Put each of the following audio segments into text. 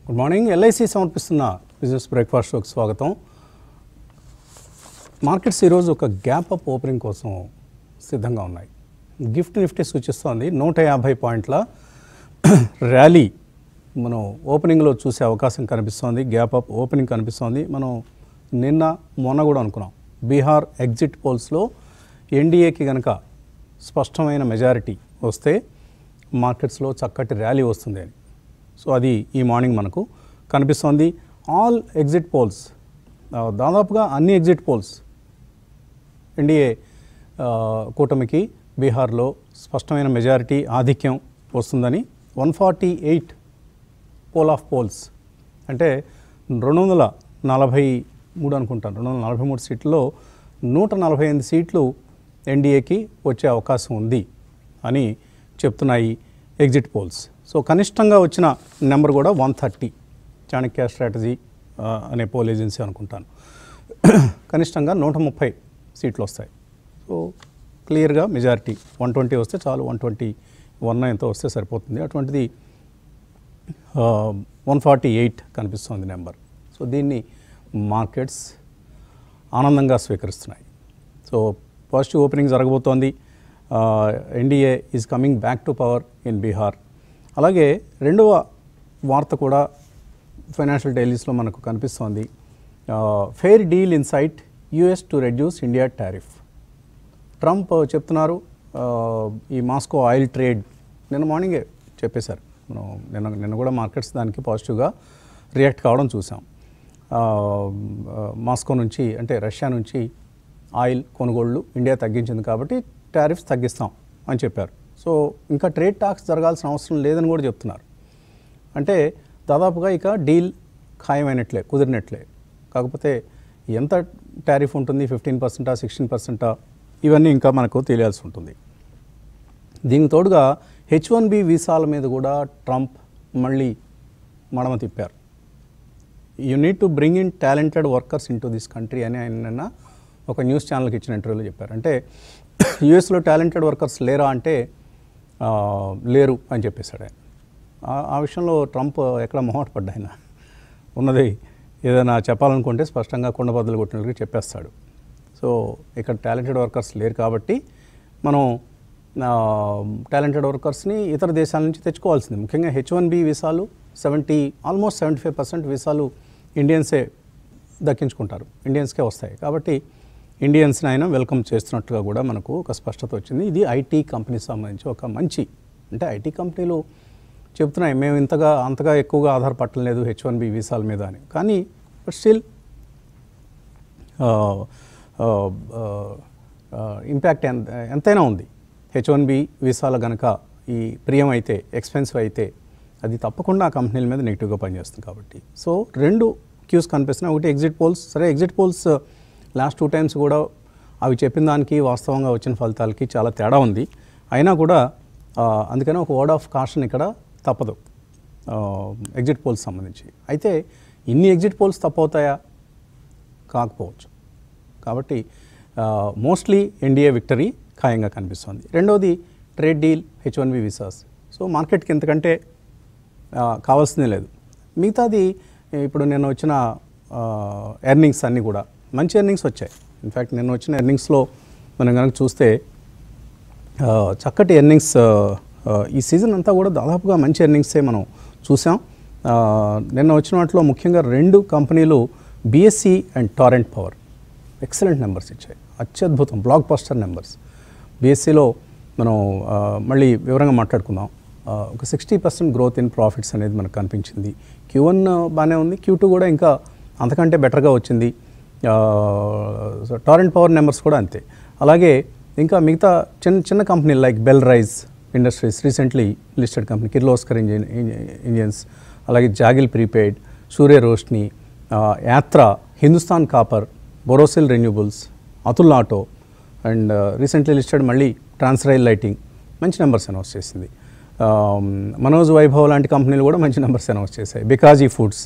Good morning. LIC సమర్పిస్తున్న business breakfast షోకి స్వాగతం. మార్కెట్స్ ఈరోజు ఒక గ్యాప్ అప్ ఓపెనింగ్ కోసం సిద్ధంగా ఉన్నాయి. గిఫ్ట్ నిఫ్టీ సూచిస్తోంది 150 పాయింట్ల ర్యాలీ మనం ఓపెనింగ్లో చూసే అవకాశం కనిపిస్తోంది. గ్యాప్ అప్ ఓపెనింగ్ కనిపిస్తోంది. మనం నిన్న మొన్న కూడా అనుకున్నాం బీహార్ ఎగ్జిట్ పోల్స్లో ఎన్డీఏకి కనుక స్పష్టమైన మెజారిటీ వస్తే మార్కెట్స్లో చక్కటి ర్యాలీ వస్తుంది అని. సో అది ఈ మార్నింగ్ మనకు కనిపిస్తోంది. ఆల్ ఎగ్జిట్ పోల్స్, దాదాపుగా అన్ని ఎగ్జిట్ పోల్స్ ఎన్డీఏ కూటమికి బీహార్లో స్పష్టమైన మెజారిటీ ఆధిక్యం వస్తుందని 148 పోల్ ఆఫ్ పోల్స్ అంటే 243 అనుకుంటాను, 243 సీట్లలో 148 సీట్లు ఎన్డీఏకి వచ్చే అవకాశం ఉంది అని చెప్తున్నాయి ఎగ్జిట్ పోల్స్. సో కనిష్టంగా వచ్చిన నెంబర్ కూడా 130, చాణక్య స్ట్రాటజీ అనే పోల్ ఏజెన్సీ అనుకుంటాను. కనిష్టంగా 130 సీట్లు వస్తాయి. సో క్లియర్గా మెజారిటీ 120 వస్తే చాలు, 121 ఎంతో వస్తే సరిపోతుంది. అటువంటిది 148 కనిపిస్తుంది నెంబర్. సో దీన్ని మార్కెట్స్ ఆనందంగా స్వీకరిస్తున్నాయి. సో పాజిటివ్ ఓపెనింగ్ జరగబోతోంది. NDA is coming back to power in Bihar. అలాగే రెండవ వార్త కూడా ఫైనాన్షియల్ డైలీస్లో మనకు కనిపిస్తోంది. Fair deal in sight, US to reduce India tariff. Trump చెప్తున్నారు ఈ మాస్కో ఆయిల్ ట్రేడ్ నిన్న మార్నింగే చెప్పేశారు. మనం నిన్న కూడా మార్కెట్స్ దానికి పాజిటివ్గా రియాక్ట్ కావడం చూసాం. మాస్కో నుంచి అంటే రష్యా నుంచి ఆయిల్ కొనుగోళ్లు ఇండియా తగ్గించింది కాబట్టి టారిఫ్స్ తగ్గిస్తాం అని చెప్పారు. సో ఇంకా ట్రేడ్ టాక్స్ జరగాల్సిన అవసరం లేదని కూడా చెప్తున్నారు. అంటే దాదాపుగా ఇక డీల్ ఖాయమైనట్లే, కుదిరినట్లే. కాకపోతే ఎంత టారిఫ్ ఉంటుంది, 15%, 16%, ఇవన్నీ ఇంకా మనకు తెలియాల్సి ఉంటుంది. దీనికి తోడుగా H1B వీసాల మీద కూడా ట్రంప్ మళ్ళీ మడమ తిప్పారు. You need to bring in talented workers into this country అని ఆయన నిన్న ఒక న్యూస్ ఛానల్కి ఇచ్చిన ఇంటర్వ్యూలో చెప్పారు. అంటే యూఎస్లో టాలెంటెడ్ వర్కర్స్ లేరా అంటే లేరు అని చెప్పేశాడు ఆయన. ఆ విషయంలో ట్రంప్ ఎక్కడ మొహమాట పడ్డా, ఆయన ఉన్నది ఏదైనా చెప్పాలనుకుంటే స్పష్టంగా కుండబద్దలు కొట్టినట్టుగా చెప్పేస్తాడు. సో ఇక్కడ టాలెంటెడ్ వర్కర్స్ లేరు కాబట్టి మనం టాలెంటెడ్ వర్కర్స్ని ఇతర దేశాల నుంచి తెచ్చుకోవాల్సింది. ముఖ్యంగా H1B వీసాలు ఆల్మోస్ట్ 75% వీసాలు ఇండియన్సే దక్కించుకుంటారు, ఇండియన్స్కే వస్తాయి. కాబట్టి ఇండియన్స్ని ఆయన వెల్కమ్ చేస్తున్నట్టుగా కూడా మనకు ఒక స్పష్టత వచ్చింది. ఇది ఐటీ కంపెనీకి సంబంధించి ఒక మంచి, అంటే ఐటీ కంపెనీలు చెప్తున్నాయి మేము అంతగా ఎక్కువగా ఆధారపడలేదు H1B వీసాల మీద అని. కానీ బట్ స్టిల్ ఇంపాక్ట్ ఎంతైనా ఉంది. H1B వీసాల కనుక ఈ ప్రియం అయితే, ఎక్స్పెన్సివ్ అయితే అది తప్పకుండా ఆ కంపెనీల మీద నెగిటివ్గా పనిచేస్తుంది కాబట్టి. సో రెండు క్యూస్ కనిపిస్తున్నాయి. ఒకటి ఎగ్జిట్ పోల్స్. సరే, ఎగ్జిట్ పోల్స్ లాస్ట్ 2 టైమ్స్ కూడా అవి చెప్పిన దానికి వాస్తవంగా వచ్చిన ఫలితాలకి చాలా తేడా ఉంది. అయినా కూడా అందుకని ఒక వర్డ్ ఆఫ్ కాషన్ ఇక్కడ తప్పదు ఎగ్జిట్ పోల్స్ సంబంధించి. అయితే ఇన్ని ఎగ్జిట్ పోల్స్ తప్పవుతాయా? కాకపోవచ్చు. కాబట్టి మోస్ట్లీ ఎన్డీఏ విక్టరీ ఖాయంగా కనిపిస్తుంది. రెండవది trade deal, H1B visas. So మార్కెట్కి ఎంతకంటే కావాల్సిందే లేదు. మిగతాది ఇప్పుడు నిన్న వచ్చిన ఎర్నింగ్స్ అన్నీ కూడా మంచి ఎర్నింగ్స్ వచ్చాయి. ఇన్ఫ్యాక్ట్ నిన్న వచ్చిన ఎర్నింగ్స్లో మనం కనుక చూస్తే చక్కటి ఎర్నింగ్స్, ఈ సీజన్ అంతా కూడా దాదాపుగా మంచి ఎర్నింగ్సే మనం చూసాం. నిన్న వచ్చిన వాటిలో ముఖ్యంగా 2 కంపెనీలు BSE and Torrent power excellent numbers ఇచ్చాయి. అత్యద్భుతం బ్లాక్ బస్టర్ నెంబర్స్. BSEలో మనం మళ్ళీ వివరంగా మాట్లాడుకుందాం. ఒక 60% గ్రోత్ ఇన్ ప్రాఫిట్స్ అనేది మనకు కనిపించింది. Q1 బాగానే ఉంది, Q2 కూడా ఇంకా అంతకంటే బెటర్గా వచ్చింది. టొరెంట్ పవర్ నెంబర్స్ కూడా అంతే. అలాగే ఇంకా మిగతా చిన్న కంపెనీలు like Bel Rise industries, recently listed company, Kirloskar engines, అలాగే Zaggle prepaid, Surya Roshni, Yatra, Hindustan copper, Borosil renewables, Atul auto and recently listed మళ్ళీ ట్రాన్స్రైల్ లైటింగ్ మంచి నెంబర్స్ అనౌన్స్ చేసింది. మనోజ్ వైభవ్ లాంటి కంపెనీలు కూడా మంచి నెంబర్స్ అనౌన్స్ చేశాయి. Bikaji foods,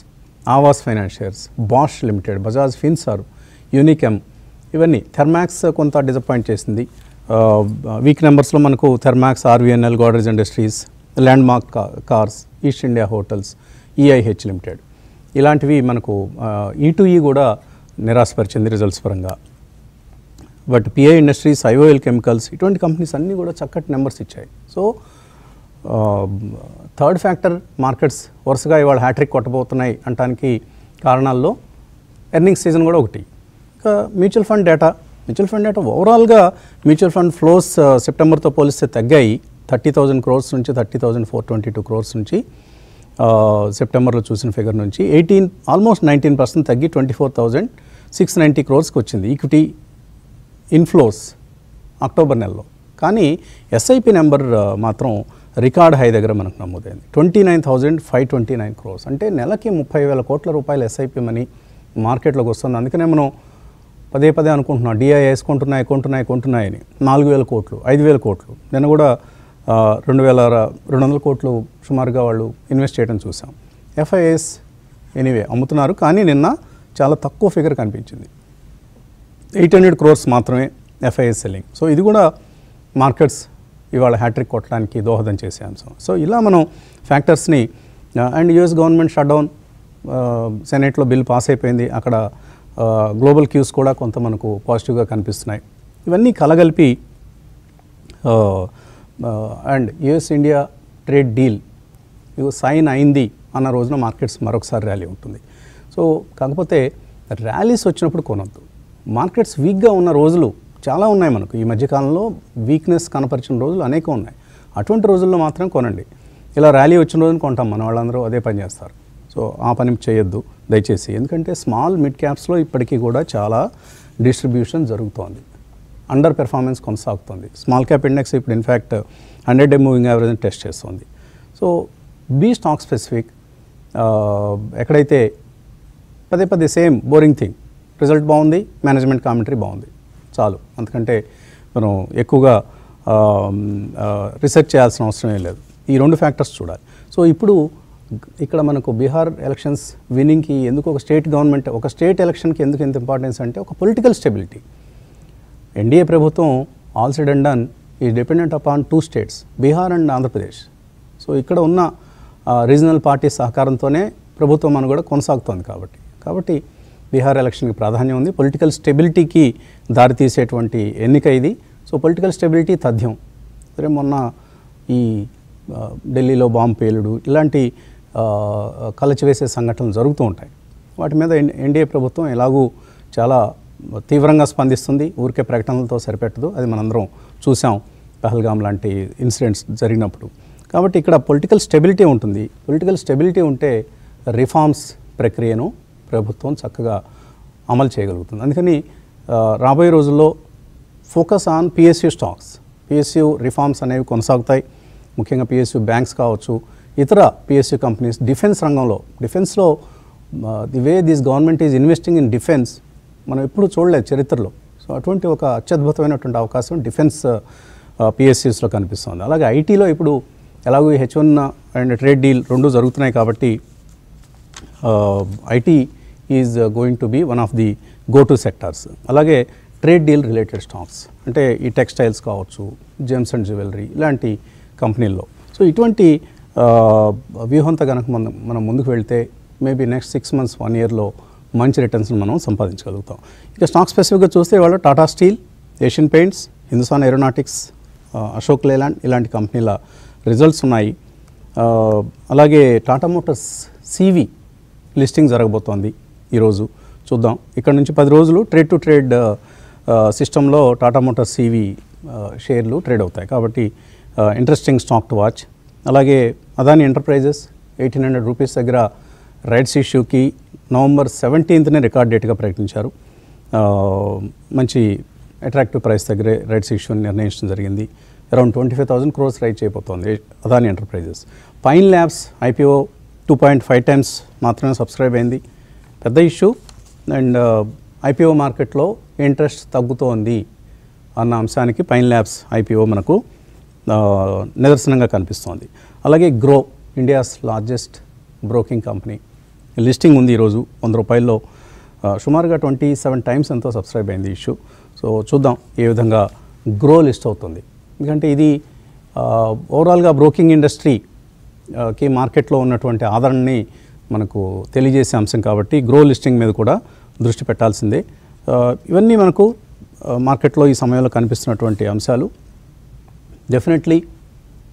Aavas financiers, Bosch limited, Bajaj Finserv, Unichem, ఇవన్నీ. థెర్మాక్స్ కొంత డిసప్పాయింట్ చేసింది. వీక్ నెంబర్స్లో మనకు Thermax, RVNL, Godrej industries, Landmark cars, East India hotels, EIH limited. ఇలాంటివి మనకు E2E కూడా నిరాశపరిచింది రిజల్ట్స్ పరంగా. But PI industries, IOL chemicals ఇటువంటి కంపెనీస్ అన్నీ కూడా చక్కటి నెంబర్స్ ఇచ్చాయి. సో థర్డ్ ఫ్యాక్టర్, మార్కెట్స్ వరుసగా ఇవాళ హ్యాట్రిక్ కొట్టబోతున్నాయి అంటానికి కారణాల్లో ఎర్నింగ్స్ సీజన్ కూడా ఒకటి. ఇంకా మ్యూచువల్ ఫండ్ డేటా ఓవరాల్గా మ్యూచువల్ ఫండ్ ఫ్లోస్ సెప్టెంబర్తో పోలిస్తే తగ్గాయి. 30,000 crores నుంచి 30,422 crores నుంచి సెప్టెంబర్లో చూసిన ఫిగర్ నుంచి ఆల్మోస్ట్ 19% తగ్గి 24,690 crores వచ్చింది ఈక్విటీ ఇన్ఫ్లోస్ అక్టోబర్ నెలలో. కానీ ఎస్ఐపి నెంబర్ మాత్రం రికార్డ్ హై దగ్గర మనకు నమోదైంది, 29,529 crores. అంటే నెలకి 30,000 కోట్ల రూపాయలు ఎస్ఐపి మనీ మార్కెట్లోకి వస్తుంది. అందుకనే మనం పదే అనుకుంటున్నాం డిఐఎస్ కొంటున్నాయని. 4,000 కోట్లు, 5,000 కోట్లు, నిన్న కూడా 2,200 కోట్లు సుమారుగా వాళ్ళు ఇన్వెస్ట్ చేయడం చూసాం. ఎఫ్ఐఎస్ ఎనీవే అమ్ముతున్నారు, కానీ నిన్న చాలా తక్కువ ఫిగర్ కనిపించింది, 800 crores మాత్రమే ఎఫ్ఐఎస్ సెల్లింగ్. సో ఇది కూడా మార్కెట్స్ ఇవాళ హ్యాట్రిక్ కొట్టడానికి దోహదం చేసే అంశం. సో ఇలా మనం ఫ్యాక్టర్స్ని అండ్ యుఎస్ గవర్నమెంట్ షట్డౌన్, సెనేట్లో బిల్ పాస్ అయిపోయింది, అక్కడ గ్లోబల్ క్యూస్ కూడా కొంత మనకు పాజిటివ్గా కనిపిస్తున్నాయి. ఇవన్నీ కలగలిపి and US India trade deal sign అయింది అన్న రోజున మార్కెట్స్ మరొకసారి ర్యాలీ ఉంటుంది. సో కాకపోతే ర్యాలీస్ వచ్చినప్పుడు కొనొద్దు. మార్కెట్స్ వీక్గా ఉన్న రోజులు చాలా ఉన్నాయి మనకు. ఈ మధ్యకాలంలో వీక్నెస్ కనపరిచిన రోజులు అనేకం ఉన్నాయి. అటువంటి రోజుల్లో మాత్రం కొనండి. ఇలా ర్యాలీ వచ్చిన రోజున కొంటాం, మన వాళ్ళందరూ అదే పని చేస్తారు. సో ఆ పని చేయొద్దు దయచేసి. ఎందుకంటే స్మాల్ మిడ్ క్యాప్స్లో ఇప్పటికీ కూడా చాలా డిస్ట్రిబ్యూషన్ జరుగుతోంది, అండర్ పెర్ఫార్మెన్స్ కొనసాగుతుంది. స్మాల్ క్యాప్ ఇండెక్స్ ఇప్పుడు ఇన్ఫ్యాక్ట్ 100-day మూవింగ్ యావరేజ్ని టెస్ట్ చేస్తుంది. So be stock specific. ఎక్కడైతే పదే సేమ్ బోరింగ్ థింగ్, రిజల్ట్ బాగుంది, మేనేజ్మెంట్ కామెంటరీ బాగుంది, చాలు. అందుకంటే మనం ఎక్కువగా రీసెర్చ్ చేయాల్సిన అవసరం ఏం లేదు. ఈ 2 ఫ్యాక్టర్స్ చూడాలి. సో ఇప్పుడు ఇక్కడ మనకు బీహార్ ఎలక్షన్స్ విన్నింగ్కి ఎందుకు ఒక స్టేట్ ఎలక్షన్కి ఎందుకు ఎంత ఇంపార్టెన్స్ అంటే ఒక పొలిటికల్ స్టెబిలిటీ. ఎన్డీఏ ప్రభుత్వం all said and done is dependent upon 2 states, Bihar and Andhra Pradesh. So ఇక్కడ ఉన్న రీజనల్ పార్టీ సహకారంతోనే ప్రభుత్వం మనం కూడా కొనసాగుతోంది. కాబట్టి బీహార్ ఎలక్షన్కి ప్రాధాన్యం ఉంది. పొలిటికల్ స్టెబిలిటీకి దారితీసేటువంటి ఎన్నిక ఇది. సో పొలిటికల్ స్టెబిలిటీ తథ్యం. సరే, మొన్న ఈ ఢిల్లీలో బాంబు పేలుడు ఇలాంటి కలచివేసే సంఘటనలు జరుగుతూ ఉంటాయి. వాటి మీద ఎన్డీఏ ప్రభుత్వం ఎలాగూ చాలా తీవ్రంగా స్పందిస్తుంది, ఊరికే ప్రకటనలతో సరిపెట్టదు. అది మనందరం చూసాం పహల్గామ్ లాంటి ఇన్సిడెంట్స్ జరిగినప్పుడు. కాబట్టి ఇక్కడ పొలిటికల్ స్టెబిలిటీ ఉంటుంది. పొలిటికల్ స్టెబిలిటీ ఉంటే రిఫార్మ్స్ ప్రక్రియను ప్రభుత్వం చక్కగా అమలు చేయగలుగుతుంది. అందుకని రాబోయే రోజుల్లో focus on PSU stocks, PSU reforms అనేవి కొనసాగుతాయి. ముఖ్యంగా పిఎస్యూ బ్యాంక్స్ కావచ్చు, ఇతర పిఎస్యూ కంపెనీస్, డిఫెన్స్లో the way this government is investing in defence మనం ఎప్పుడూ చూడలేదు చరిత్రలో. సో అటువంటి ఒక అత్యద్భుతమైనటువంటి అవకాశం డిఫెన్స్ పిఎస్యూస్లో కనిపిస్తుంది. అలాగే ఐటీలో ఇప్పుడు ఎలాగో H1 అండ్ ట్రేడ్ డీల్ 2 జరుగుతున్నాయి కాబట్టి IT is going to be one of the go to sectors. అలాగే ట్రేడ్ డీల్ రిలేటెడ్ స్టాక్స్ అంటే ఈ టెక్స్టైల్స్ కావచ్చు, జెమ్స్ అండ్ జ్యువెలరీ ఇలాంటి కంపెనీల్లో. సో ఇటువంటి వ్యూహంతో కనుక మనం ముందుకు వెళ్తే మేబీ నెక్స్ట్ 6 months 1 yearలో మంచి రిటర్న్స్ని మనం సంపాదించగలుగుతాం. ఇక స్టాక్ స్పెసిఫిక్గా చూస్తే వాళ్ళు Tata steel, Asian paints, Hindustan aeronautics, Ashok Leyland ఇలాంటి కంపెనీల రిజల్ట్స్ ఉన్నాయి. అలాగే టాటా మోటార్స్ CV లిస్టింగ్ జరగబోతోంది ఈరోజు, చూద్దాం. ఇక్కడ నుంచి 10 రోజులు ట్రేడ్ టు ట్రేడ్ సిస్టంలో టాటా మోటార్స్ CV షేర్లు ట్రేడ్ అవుతాయి. కాబట్టి ఇంట్రెస్టింగ్ స్టాక్ టు వాచ్. అలాగే అదాని ఎంటర్ప్రైజెస్ 1,800 రూపీస్ దగ్గర రైట్స్ ఇష్యూకి November 17th రికార్డ్ డేట్గా ప్రకటించారు. మంచి అట్రాక్టివ్ ప్రైస్ దగ్గరే రైట్స్ ఇష్యూని నిర్ణయించడం జరిగింది. అరౌండ్ 25,000 crores రైట్ చేయబోతోంది Adani enterprises. Pine labs IPO 2.5 times మాత్రమే సబ్స్క్రైబ్ అయింది. పెద్ద ఇష్యూ. అండ్ IPO మార్కెట్లో ఇంట్రెస్ట్ తగ్గుతోంది అన్న అంశానికి పైన్ ల్యాబ్స్ IPO మనకు నిదర్శనంగా కనిపిస్తోంది. అలాగే grow, India's largest broking company, listing ఉంది ఈరోజు. 100 రూపాయల్లో సుమారుగా 27 times ఎంతో సబ్స్క్రైబ్ అయింది ఇష్యూ. సో చూద్దాం ఏ విధంగా గ్రో లిస్ట్ అవుతుంది. ఎందుకంటే ఇది ఓవరాల్గా బ్రోకింగ్ ఇండస్ట్రీకి మార్కెట్లో ఉన్నటువంటి ఆదరణని మనకు తెలియజేసే అంశం కాబట్టి గ్రో లిస్టింగ్ మీద కూడా దృష్టి పెట్టాల్సిందే. ఇవన్నీ మనకు మార్కెట్లో ఈ సమయంలో కనిపిస్తున్నటువంటి అంశాలు. డెఫినెట్లీ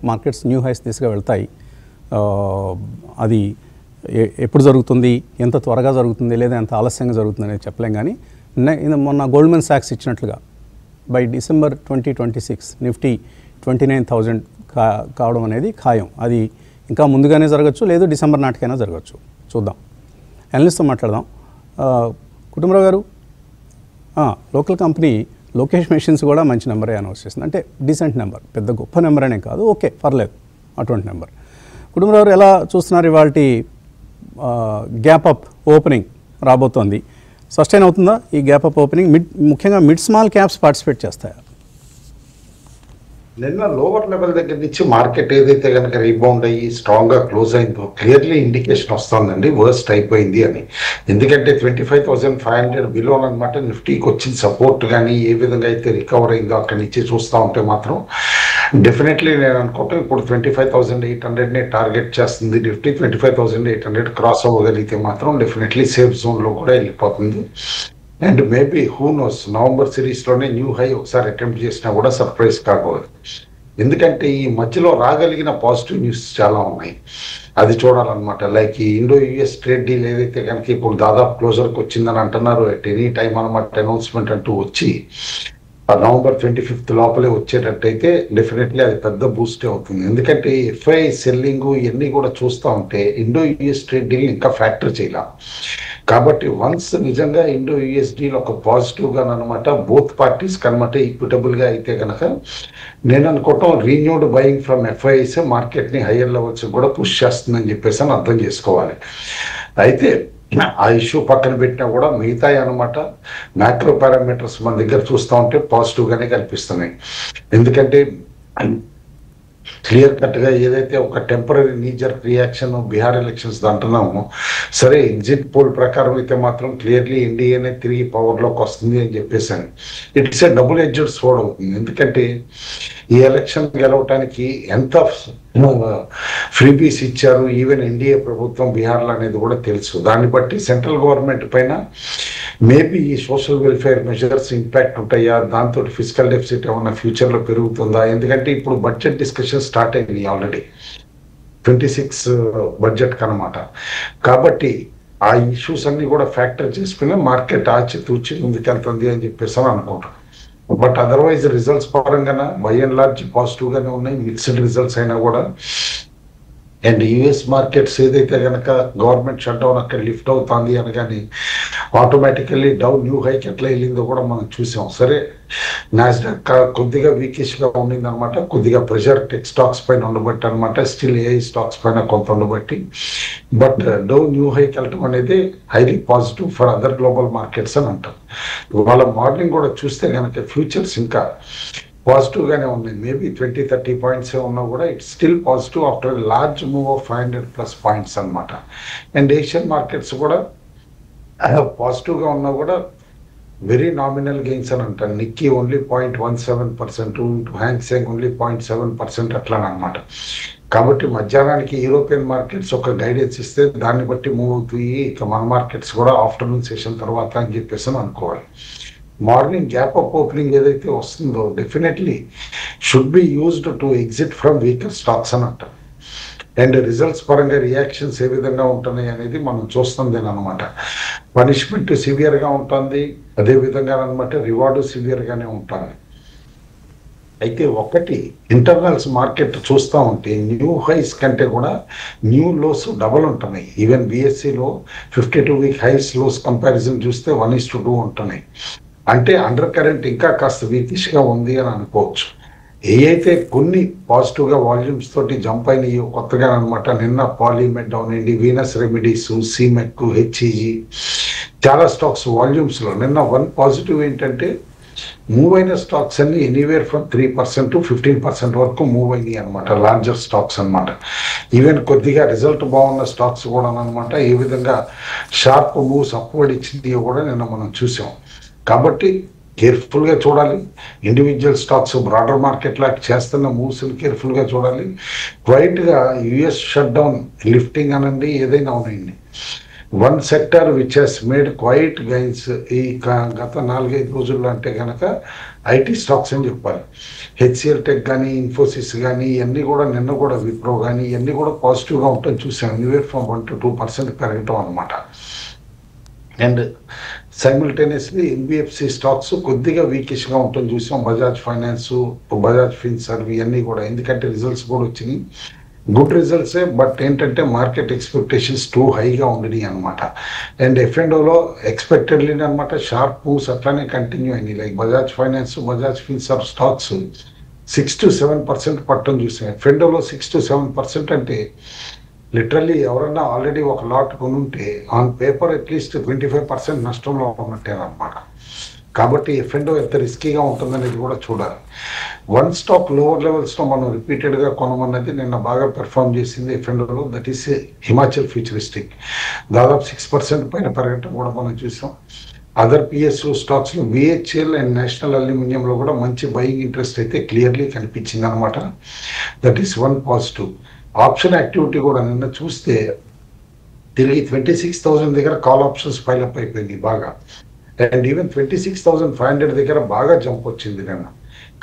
మార్కెట్స్ న్యూ హైస్ దిశగా వెళ్తాయి. అది ఎప్పుడు జరుగుతుంది, ఎంత త్వరగా జరుగుతుంది, లేదా ఎంత ఆలస్యంగా జరుగుతుంది అనేది చెప్పలేం. కానీ మొన్న గోల్డ్మెన్ సాక్స్ ఇచ్చినట్లుగా బై డిసెంబర్ 2026 నిఫ్టీ 29,000 కావడం అనేది ఖాయం. అది ఇంకా ముందుగానే జరగచ్చు, లేదు డిసెంబర్ నాటికైనా జరగచ్చు. చూద్దాం. అనలిస్ట్తో మాట్లాడదాం. కుటుంబరావు గారు, లోకల్ కంపెనీ లోకేష్ మెషిన్స్ కూడా మంచి నెంబరే అనౌన్స్ చేసింది. అంటే డీసెంట్ నెంబర్, పెద్ద గొప్ప నెంబర్ అనే కాదు, ఓకే పర్లేదు అటువంటి నెంబర్. కుటుంబరావు గారు ఎలా చూస్తున్నారు? ఇవాళ గ్యాప్ అప్ ఓపెనింగ్ రాబోతోంది. సస్టైన్ అవుతుందా ఈ గ్యాప్ అప్ ఓపెనింగ్? ముఖ్యంగా మిడ్ స్మాల్ క్యాప్స్ పార్టిసిపేట్ చేస్తాయా? నిన్న లోవర్ లెవెల్ దగ్గర నుంచి మార్కెట్ ఏదైతే కనుక రీబౌండ్ అయ్యి స్ట్రాంగ్ గా క్లోజ్ అయిందో క్లియర్లీ ఇండికేషన్ వస్తుందండి వర్స్ట్ అయిపోయింది అని. ఎందుకంటే 25,500 బిలో అనమాట నిఫ్టీకి వచ్చిన సపోర్ట్ కానీ ఏ విధంగా అయితే రికవర్ అయిందో అక్కడి నుంచి చూస్తూ ఉంటే మాత్రం డెఫినెట్లీ నేను అనుకుంటే ఇప్పుడు 25,800ని టార్గెట్ చేస్తుంది నిఫ్టీ. 25,800 క్రాస్ అవ్వగలిగితే మాత్రం డెఫినెట్లీ సేఫ్ జోన్లో కూడా వెళ్ళిపోతుంది. And maybe who knows November సిరీస్లోనే న్యూ హై ఒకసారి అటెంప్ట్ చేసినా కూడా సర్ప్రైజ్ కాకూడదు. ఎందుకంటే ఈ మధ్యలో రాగలిగిన పాజిటివ్ న్యూస్ చాలా ఉన్నాయి, అది చూడాలన్నమాట. లైక్ ఈ ఇండో యుఎస్ ట్రేడ్ డీల్ ఏదైతే కనుక ఇప్పుడు దాదాపు క్లోజర్కి వచ్చిందని అంటున్నారు. అట్ ఎనీ టైం అనమాట అనౌన్స్మెంట్ అంటూ వచ్చి నవంబర్ 25 లోపలే వచ్చేటట్టయితే డెఫినెట్లీ అది పెద్ద బూస్టే అవుతుంది. ఎందుకంటే ఎఫ్ఐ సెల్లింగ్ ఇవన్నీ కూడా చూస్తూ ఉంటే ఇండో యుఎస్ ట్రేడ్ డీల్ ఇంకా ఫ్యాక్టర్ చేయాల. కాబట్టి వన్స్ నిజంగా ఇండో యుఎస్ డీల్ ఒక పాజిటివ్గా అనమాట బోత్ పార్టీస్ కనమాట ఈక్విటబుల్గా అయితే కనుక నేను అనుకోవటం రీన్యూడ్ బయింగ్ ఫ్రమ్ ఎఫ్ఐఎస్ మార్కెట్ని హయ్యర్ లెవెల్స్ కూడా పుష్ చేస్తుందని చెప్పేసి అని అర్థం చేసుకోవాలి. అయితే ఆ ఇష్యూ పక్కన పెట్టినా కూడా మిగతా అనమాట మ్యాక్రో పారామీటర్స్ మన దగ్గర చూస్తూ ఉంటే పాజిటివ్గానే కనిపిస్తున్నాయి. ఎందుకంటే క్లియర్ కట్గా ఏదైతే ఒక టెంపరీ నీజర్ రియాక్షన్ బీహార్ ఎలక్షన్స్ అంటున్నామో సరే, ఎగ్జిట్ పోల్ ప్రకారం అయితే మాత్రం క్లియర్లీ ఎన్డీఏనే తిరిగి పవర్లోకి వస్తుంది అని చెప్పేసాను. ఇట్స్ ఏ డబుల్ ఎడ్జెడ్ సోడ్ అవుతుంది. ఎందుకంటే ఈ ఎలక్షన్ గెలవటానికి ఎంత ఫ్రీబీస్ ఇచ్చారు ఈవెన్ ఎన్డీఏ ప్రభుత్వం బీహార్లో అనేది కూడా తెలుసు. దాన్ని బట్టి సెంట్రల్ గవర్నమెంట్ పైన మేబీ ఈ సోషల్ వెల్ఫేర్ మెజర్స్ ఇంపాక్ట్ ఉంటాయా, దాంతో ఫిజికల్ డెఫిసిట్ ఏమన్నా ఫ్యూచర్లో పెరుగుతుందా? ఎందుకంటే ఇప్పుడు బడ్జెట్ డిస్కషన్ స్టార్ట్ అయింది ఆల్రెడీ 26 బడ్జెట్ కనమాట. కాబట్టి ఆ ఇష్యూస్ అన్ని కూడా ఫ్యాక్టర్ చేసుకుని మార్కెట్ ఆచితూచి ముందుకెళ్తుంది అని చెప్పేసి అని అనుకుంటాను. బట్ అదర్వైజ్ రిజల్ట్స్ పరంగా బై అండ్ లార్జ్ పాజిటివ్గానే ఉన్నాయి, మిక్స్డ్ రిజల్ట్స్ అయినా కూడా. అండ్ యుఎస్ మార్కెట్స్ ఏదైతే కనుక గవర్నమెంట్ షట్ డౌన్ అక్కడ లిఫ్ట్ అవుతుంది అనగానే ఆటోమేటికల్లీ డౌన్ న్యూ హైకి ఎట్లా వెళ్ళిందో కూడా మనం చూసాం. సరే, నాస్డాక్ కొద్దిగా వీకిష్గా ఉండింది అనమాట, కొద్దిగా ప్రెషర్ టెక్ స్టాక్స్ పైన ఉండబట్టి అనమాట, స్టిల్ ఏఐ స్టాక్స్ పైన కొంత ఉండబట్టి. బట్ డౌన్ న్యూ హైకి వెళ్ళటం అనేది highly positive for other global markets అని అంటారు. వాళ్ళ మార్నింగ్ కూడా చూస్తే కనుక ఫ్యూచర్స్ ఇంకా పాజిటివ్గానే ఉన్నాయి. మేబీ 20-30 పాయింట్స్ ఉన్నా కూడా it's still positive after large move of 500+ points అనమాట. అండ్ ఏషియన్ మార్కెట్స్ కూడా పాజిటివ్గా ఉన్నా కూడా వెరీ నామినల్ గెయిన్స్ అని అంటాను. నిక్కీ ఓన్లీ 0.17%, హ్యాంగ్సెంగ్ ఓన్లీ 0.7% అట్లా అనమాట. కాబట్టి మధ్యాహ్నానికి యూరోపియన్ మార్కెట్స్ ఒక గైడెన్స్ ఇస్తే దాన్ని బట్టి మూవ్ అవుతాయి. ఇక మన మార్కెట్స్ కూడా ఆఫ్టర్నూన్ సెషన్ తర్వాత అని చెప్పేసి అనుకోవాలి. మార్నింగ్ గ్యాప్ అప్ ఓపెనింగ్ ఏదైతే వస్తుందో definitely should be used to exit from weaker stocks అని అంటారు. అండ్ రిజల్ట్స్ పరంగా రియాక్షన్స్ ఏ విధంగా ఉంటున్నాయి అనేది మనం చూస్తుంది అనమాట. పనిష్మెంట్ సివియర్గా ఉంటుంది, అదేవిధంగా అనమాట రివార్డు సివియర్గానే ఉంటుంది. అయితే ఒకటి ఇంటర్నల్స్ మార్కెట్ చూస్తూ ఉంటే న్యూ హైస్ కంటే కూడా న్యూ లోస్ డబల్ ఉంటున్నాయి. ఈవెన్ బిఎస్సిలో 52 వీక్ హైస్ లోస్ కంపారిజన్ చూస్తే 1:2 ఉంటున్నాయి. అంటే అండర్ కరెంట్ ఇంకా కాస్త వీకిష్గా ఉంది అని అనుకోవచ్చు. ఏ అయితే కొన్ని పాజిటివ్గా వాల్యూమ్స్ తోటి జంప్ అయినాయి కొత్తగా అనమాట. నిన్న పాలీమెడ్ డౌన్ అయింది, వీనస్ రెమెడీస్, సీమెక్, హెచ్ఈజీ చాలా స్టాక్స్ వాల్యూమ్స్లో. నిన్న వన్ పాజిటివ్ ఏంటంటే మూవ్ అయిన స్టాక్స్ అన్ని ఎనీవేర్ ఫ్రమ్ 3% to 15% వరకు మూవ్ అయినాయి అనమాట, లార్జర్ స్టాక్స్ అనమాట. ఈవెన్ కొద్దిగా రిజల్ట్ బాగున్న స్టాక్స్ కూడా అనమాట ఏ విధంగా షార్ప్ మూవ్స్ అప్వర్డ్ ఇచ్చింది కూడా నిన్న మనం చూసాం. కాబట్టి కేర్ఫుల్గా చూడాలి. ఇండివిజువల్ స్టాక్స్ బ్రాడర్ మార్కెట్ లాగా చేస్తున్న మూవ్స్ని కేర్ఫుల్గా చూడాలి. క్వైట్గా యుఎస్ షట్ డౌన్ లిఫ్టింగ్ అనండి ఏదైనా ఉన్నాయండి, one sector which has made quite gains ఈ గత 4-5 రోజుల్లో అంటే కనుక ఐటీ స్టాక్స్ అని చెప్పాలి. హెచ్సిఎల్ టెక్ కానీ, ఇన్ఫోసిస్ కానీ, ఇవన్నీ కూడా నిన్న కూడా విప్రో కానీ ఇవన్నీ కూడా పాజిటివ్గా ఉంటుంది చూసాం. ఎనీవేర్ ఫ్రమ్ 1 to 2% పెరగటం అనమాట. అండ్ సైమిల్టేనియస్లీ ఎన్బిఎఫ్సి స్టాక్స్ కొద్దిగా వీకిష్గా ఉంటుంది చూసాం. బజాజ్ ఫైనాన్స్, బజాజ్ ఫిన్సర్వ్ ఇవన్నీ కూడా, ఎందుకంటే రిజల్ట్స్ కూడా వచ్చినాయి, గుడ్ రిజల్ట్సే, బట్ ఏంటంటే మార్కెట్ ఎక్స్పెక్టేషన్స్ టూ హైగా ఉండినాయి అనమాట. అండ్ ఎఫ్ఎండోలో ఎక్స్పెక్టెడ్లీ అనమాట షార్ప్ మూవ్స్ అట్లానే కంటిన్యూ అయినాయి. Like Bajaj finance, Bajaj Finserv stocks 6 to 7% పట్టం చూసాం. ఎఫ్ఎండోలో 6 to 7% అంటే లిటరల్లీ ఎవరన్నా ఆల్రెడీ ఒక లాట్ కొనుంటే ఆన్ పేపర్ అట్లీస్ట్ 25% నష్టంలో ఉన్నట్టేనమాట. కాబట్టి ఎఫ్ఎండో ఎంత రిస్కీగా ఉంటుందనేది కూడా చూడాలి. వన్ స్టాక్ లోవర్ లెవెల్స్లో మనం రిపీటెడ్గా కొనమన్నది నిన్న బాగా పెర్ఫామ్ చేసింది ఎఫ్ఎండోలో, దట్ ఈస్ హిమాచల్ ఫ్యూచరిస్టిక్. దాదాపు 6% పైన పెరగటం కూడా మనం చూసాం. అదర్ పిఎస్యూ స్టాక్స్లో బిహెచ్ఎల్ అండ్ నేషనల్ అల్యూమినియంలో కూడా మంచి బయింగ్ ఇంట్రెస్ట్ అయితే క్లియర్లీ కనిపించింది అనమాట. That is one positive. Option activity కూడా నిన్న చూస్తే తిరిగి 26,000 దగ్గర కాల్ ఆప్షన్స్ పైలప్ అయిపోయింది బాగా. అండ్ ఈవెన్ 26,500 దగ్గర బాగా జంప్ వచ్చింది నిన్న.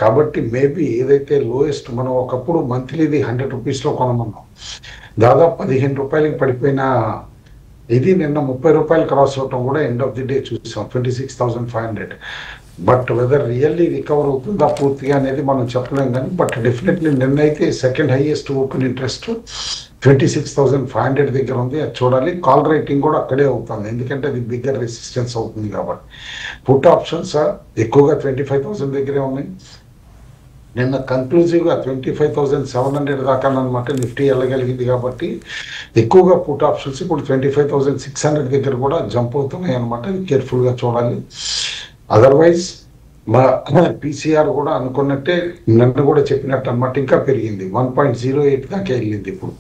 కాబట్టి మేబీ ఏదైతే లోయెస్ట్ మనం ఒకప్పుడు మంత్లీది 100 రూపీస్లో కొనమన్నాం, దాదాపు 15 రూపాయలకి పడిపోయిన ఇది నిన్న 30 రూపాయలు క్రాస్ అవటం కూడా ఎండ్ ఆఫ్ ది డే చూసాం 26,500. బట్ వెదర్ రియల్లీ రికవర్ అవుతుందా పూర్తిగా అనేది మనం చెప్పలేం కానీ, బట్ డెఫినెట్లీ నిన్నైతే సెకండ్ హైయెస్ట్ ఓపెన్ ఇంట్రెస్ట్ 26,500 దగ్గర ఉంది, అది చూడాలి. కాల్ రేటింగ్ కూడా అక్కడే అవుతుంది, ఎందుకంటే అది బిగ్గర్ రెసిస్టెన్స్ అవుతుంది కాబట్టి. పుట్ ఆప్షన్స్ ఎక్కువగా 25,000 దగ్గరే ఉన్నాయి. నిన్న కన్క్లూజివ్గా 25,700 దాకా అనమాట నిఫ్టీ వెళ్ళగలిగింది కాబట్టి ఎక్కువగా పుట్ ఆప్షన్స్ ఇప్పుడు 25,600 దగ్గర కూడా జంప్ అవుతున్నాయి అనమాట. కేర్ఫుల్గా చూడాలి. అదర్వైజ్ మా పీసీఆర్ కూడా అనుకున్నట్టే నన్ను కూడా చెప్పినట్టు అనమాట, ఇంకా పెరిగింది 1.08 దాకా వెళ్ళింది. ఇప్పుడు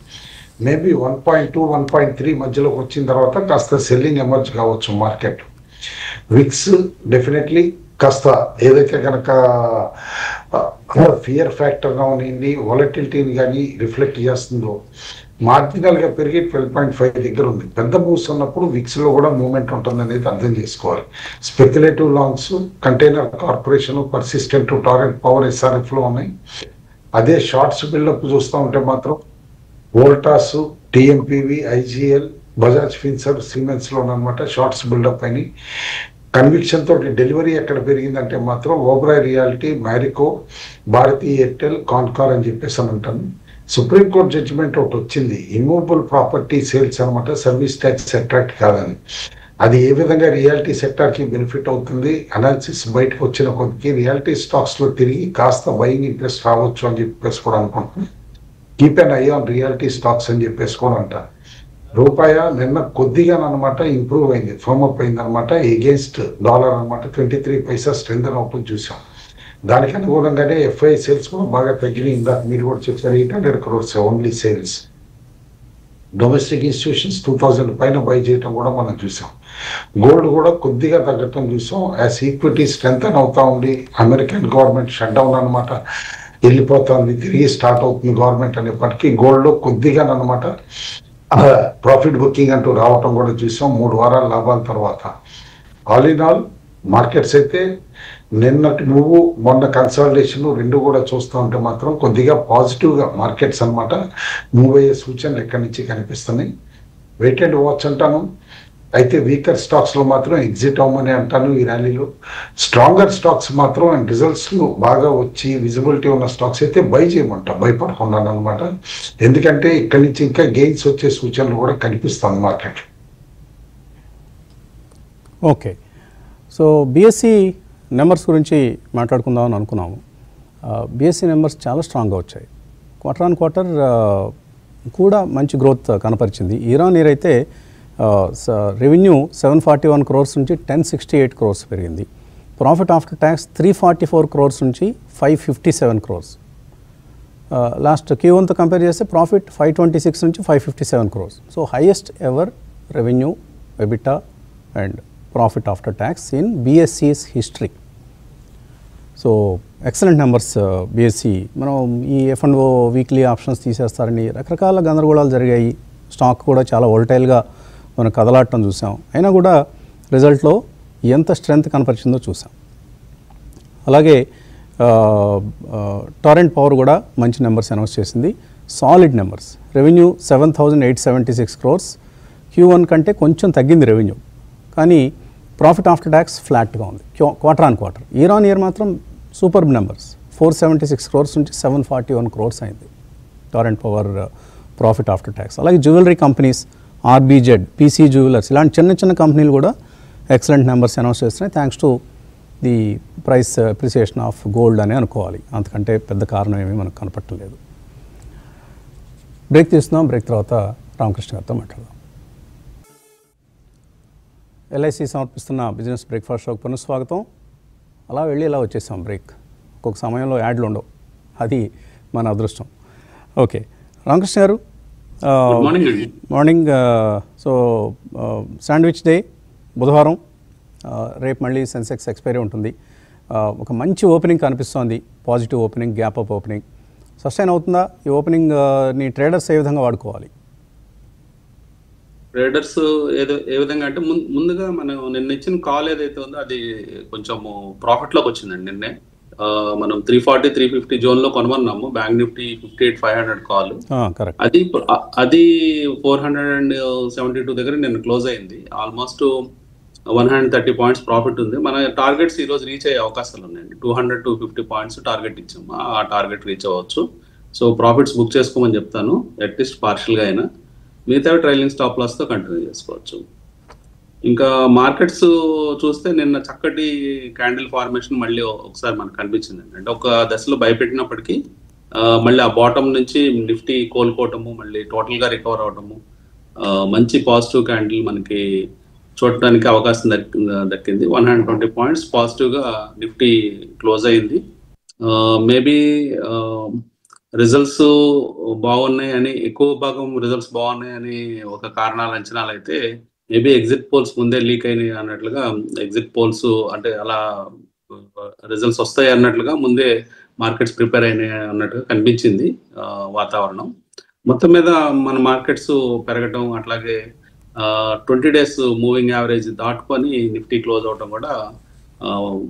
మేబీ 1.2, 1.3 మధ్యలోకి వచ్చిన తర్వాత కాస్త సెల్లింగ్ ఎమర్జ్ కావచ్చు మార్కెట్. విక్స్ డెఫినెట్లీ కాస్త ఏదైతే కనుక ఫియర్ ఫ్యాక్టర్గా ఉన్నది వాలటిలిటీని కానీ రిఫ్లెక్ట్ చేస్తుందో, మార్జినల్గా పెరిగి 12.5 దగ్గర ఉంది. పెద్ద మూవ్స్ ఉన్నప్పుడు విక్స్లో కూడా మూవ్మెంట్ ఉంటుంది అనేది అర్థం చేసుకోవాలి. Speculative longs Container Corporation, Persistent, Torrent Power ఎస్ఆర్ఎఫ్లో ఉన్నాయి. అదే షార్ట్స్ బిల్డప్ చూస్తూ ఉంటే మాత్రం Voltas, TMPV, IGL, Bajaj Finserv, సిమెన్స్లో అనమాట షార్ట్స్ బిల్డప్ అయినాయి. కన్విక్షన్ తోటి డెలివరీ ఎక్కడ పెరిగిందంటే మాత్రం Oberoi Realty, Marico, Bharti Airtel, Concor అని చెప్పేసి అని అంటాను. సుప్రీంకోర్టు జడ్జిమెంట్ ఒకటి వచ్చింది, ఇమ్మూవబుల్ ప్రాపర్టీ సేల్స్ అనమాట సర్వీస్ ట్యాక్స్ అట్రాక్ట్ కాదని. అది ఏ విధంగా రియాలిటీ సెక్టార్కి బెనిఫిట్ అవుతుంది అనాలిసిస్ బయటకు వచ్చిన కొద్దికి రియాలిటీ స్టాక్స్లో తిరిగి కాస్త బయింగ్ ఇంట్రెస్ట్ రావచ్చు అని చెప్పేసి కూడా అనుకుంటున్నాను. Keep an I on reality stocks అని చెప్పేసి కూడా అంటారు. రూపాయ నిన్న కొద్దిగా అనమాట ఇంప్రూవ్ అయింది, ఫర్మ్ అప్ అయింది అనమాట ఎగేన్స్ట్ డాలర్ అనమాట. 23 పైసా స్ట్రెంత్ అవుతుంది చూసాం. దానికి అనుగుణంగానే ఎఫ్ఐ సేల్స్ కూడా బాగా తగ్గినాయి. ఇందాక మీరు కూడా చెప్పారు 800 crores only sales. Domestic institutions 2,000 పైన బై చేయటం కూడా మనం చూసాం. గోల్డ్ కూడా కొద్దిగా తగ్గటం చూసాం. యాజ్ ఈక్విటీ స్ట్రెంత్ అవుతా ఉంది. అమెరికన్ గవర్నమెంట్ షట్ డౌన్ అనమాట వెళ్ళిపోతుంది, తిరిగి స్టార్ట్ అవుతుంది గవర్నమెంట్ అనేప్పటికీ గోల్డ్లో కొద్దిగా అనమాట ప్రాఫిట్ బుకింగ్ అంటూ రావటం కూడా చూసాం 3 వారాల లాభాల తర్వాత. ఆల్ ఇన్ ఆల్ మార్కెట్స్ అయితే నిన్నటి మూవ్ మొన్న కన్సాలిడేషన్ రెండు కూడా చూస్తూ ఉంటే మాత్రం కొద్దిగా పాజిటివ్గా మార్కెట్స్ అనమాట మూవ్ అయ్యే సూచనలు ఎక్కడి నుంచి కనిపిస్తున్నాయి. వెయిట్ అండ్ వాచ్ అంటాను. అయితే వీకర్ స్టాక్స్లో మాత్రం ఎగ్జిట్ అవ్వమని అంటాను ఈ ర్యాలీలో. స్ట్రాంగర్ స్టాక్స్ మాత్రం అండ్ రిజల్ట్స్లో బాగా వచ్చి విజిబిలిటీ ఉన్న స్టాక్స్ అయితే బై చేయమంటా, భయపడుకున్నాను అనమాట. ఎందుకంటే ఇక్కడి నుంచి ఇంకా గెయిన్స్ వచ్చే సూచనలు కూడా కనిపిస్తుంది market. Okay, so BSc numbers గురించి మాట్లాడుకుందామని అనుకున్నాము. బిఎస్సి నెంబర్స్ చాలా స్ట్రాంగ్గా వచ్చాయి. క్వార్టర్ ఆన్ క్వార్టర్ కూడా మంచి గ్రోత్ కనపరిచింది. ఇయర్ ఆన్ ఇయర్ అయితే రెవెన్యూ 741 crores నుంచి 1068 crores పెరిగింది. ప్రాఫిట్ ఆఫ్టర్ ట్యాక్స్ 344 crores నుంచి 557 crores. లాస్ట్ Q1తో కంపేర్ చేస్తే ప్రాఫిట్ 526 నుంచి 557 crores. So highest ever revenue, EBITDA and profit after tax in BSE's history. So excellent numbers BSE. మనం ఈ F&O weekly options తీసేస్తారని రకరకాల గందరగోళాలు జరిగాయి. స్టాక్ కూడా చాలా వోల్టైల్గా మనం కదలాడటం చూసాం. అయినా కూడా రిజల్ట్లో ఎంత స్ట్రెంగ్త్ కనపరిచిందో చూసాం. అలాగే టొరెంట్ పవర్ కూడా మంచి నెంబర్స్ అనౌన్స్ చేసింది, solid numbers. Revenue 7,876 crores, Q1 కంటే కొంచెం తగ్గింది రెవెన్యూ, కానీ ప్రాఫిట్ ఆఫ్టర్ ట్యాక్స్ ఫ్లాట్గా ఉంది quarter on quarter. Year on year మాత్రం సూపర్బ్ నెంబర్స్, 476 crores నుంచి 741 crores అయింది Torrent power profit after tax. అలాగే జ్యువెలరీ కంపెనీస్, ఆర్బీజెడ్, పీసీ జ్యువెలర్స్, ఇలాంటి చిన్న చిన్న కంపెనీలు కూడా ఎక్సలెంట్ నెంబర్స్ అనౌన్స్ చేస్తున్నాయి, thanks to the price appreciation of gold అని అనుకోవాలి. అంతకంటే పెద్ద కారణం ఏమీ మనకు కనపట్టలేదు. బ్రేక్ తీస్తున్నాం. బ్రేక్ తర్వాత రామకృష్ణ గారితో మాట్లాడదాం. ఎల్ఐసి సమర్పిస్తున్న బిజినెస్ బ్రేక్ఫాస్ట్ షోకి పునఃస్వాగతం. అలా వెళ్ళి ఇలా వచ్చేసాం బ్రేక్. ఒక్కొక్క సమయంలో యాడ్లు ఉండవు, అది మన అదృష్టం. ఓకే రామకృష్ణ గారు, మార్నింగ్. సో శాండ్విచ్ డే బుధవారం, రేపు మళ్ళీ సెన్సెక్స్ ఎక్స్పైరీ ఉంటుంది. ఒక మంచి ఓపెనింగ్ కనిపిస్తోంది, positive opening, gap up opening. Sustain అవుతుందా ఈ ఓపెనింగ్ని? ట్రేడర్స్ ఏ విధంగా వాడుకోవాలి? ట్రేడర్స్ ఏ విధంగా అంటే ముందుగా మనం నిన్న ఇచ్చిన కాల్ ఏదైతే ఉందో అది కొంచెం ప్రాఫిట్లోకి వచ్చిందండి. నిన్నే మనం 340, 350 జోన్లో కొనమన్నాము. బ్యాంక్ నిఫ్టీ 58,500 కాల్, అది 472 దగ్గర నిన్న క్లోజ్ అయింది. ఆల్మోస్ట్ 130 పాయింట్స్ ప్రాఫిట్ ఉంది. మన టార్గెట్స్ ఈ రోజు రీచ్ అయ్యే అవకాశాలు ఉన్నాయండి. 200-250 పాయింట్స్ టార్గెట్ ఇచ్చాము, ఆ టార్గెట్ రీచ్ అవ్వచ్చు. సో ప్రాఫిట్స్ బుక్ చేసుకోమని చెప్తాను, అట్లీస్ట్ పార్షియల్గా అయినా. మిగతా ట్రైలింగ్ స్టాప్ లాస్తో కంటిన్యూ చేసుకోవచ్చు. ఇంకా మార్కెట్స్ చూస్తే నిన్న చక్కటి క్యాండిల్ ఫార్మేషన్ మళ్ళీ ఒకసారి మనకు కనిపించిందండి. అంటే ఒక దశలో భయపెట్టినప్పటికీ మళ్ళీ ఆ బాటమ్ నుంచి నిఫ్టీ కోలుకోవటము, మళ్ళీ టోటల్గా రికవర్ అవటము, మంచి పాజిటివ్ క్యాండిల్ మనకి చూడటానికి అవకాశం దక్కింది. 120 పాయింట్స్ పాజిటివ్గా నిఫ్టీ క్లోజ్ అయింది. మేబీ రిజల్ట్స్ బాగున్నాయని, ఎక్కువ భాగం రిజల్ట్స్ బాగున్నాయని ఒక కారణాల అంచనాలు అయితే, మేబీ ఎగ్జిట్ పోల్స్ ముందే లీక్ అయినాయి అన్నట్లుగా, ఎగ్జిట్ పోల్స్ అంటే అలా రిజల్ట్స్ వస్తాయి అన్నట్లుగా ముందే మార్కెట్స్ ప్రిపేర్ అయినాయి అన్నట్టుగా కనిపించింది వాతావరణం. మొత్తం మీద మన మార్కెట్స్ పెరగటం, అట్లాగే 20 days మూవింగ్ యావరేజ్ దాటుకొని నిఫ్టీ క్లోజ్ అవటం కూడా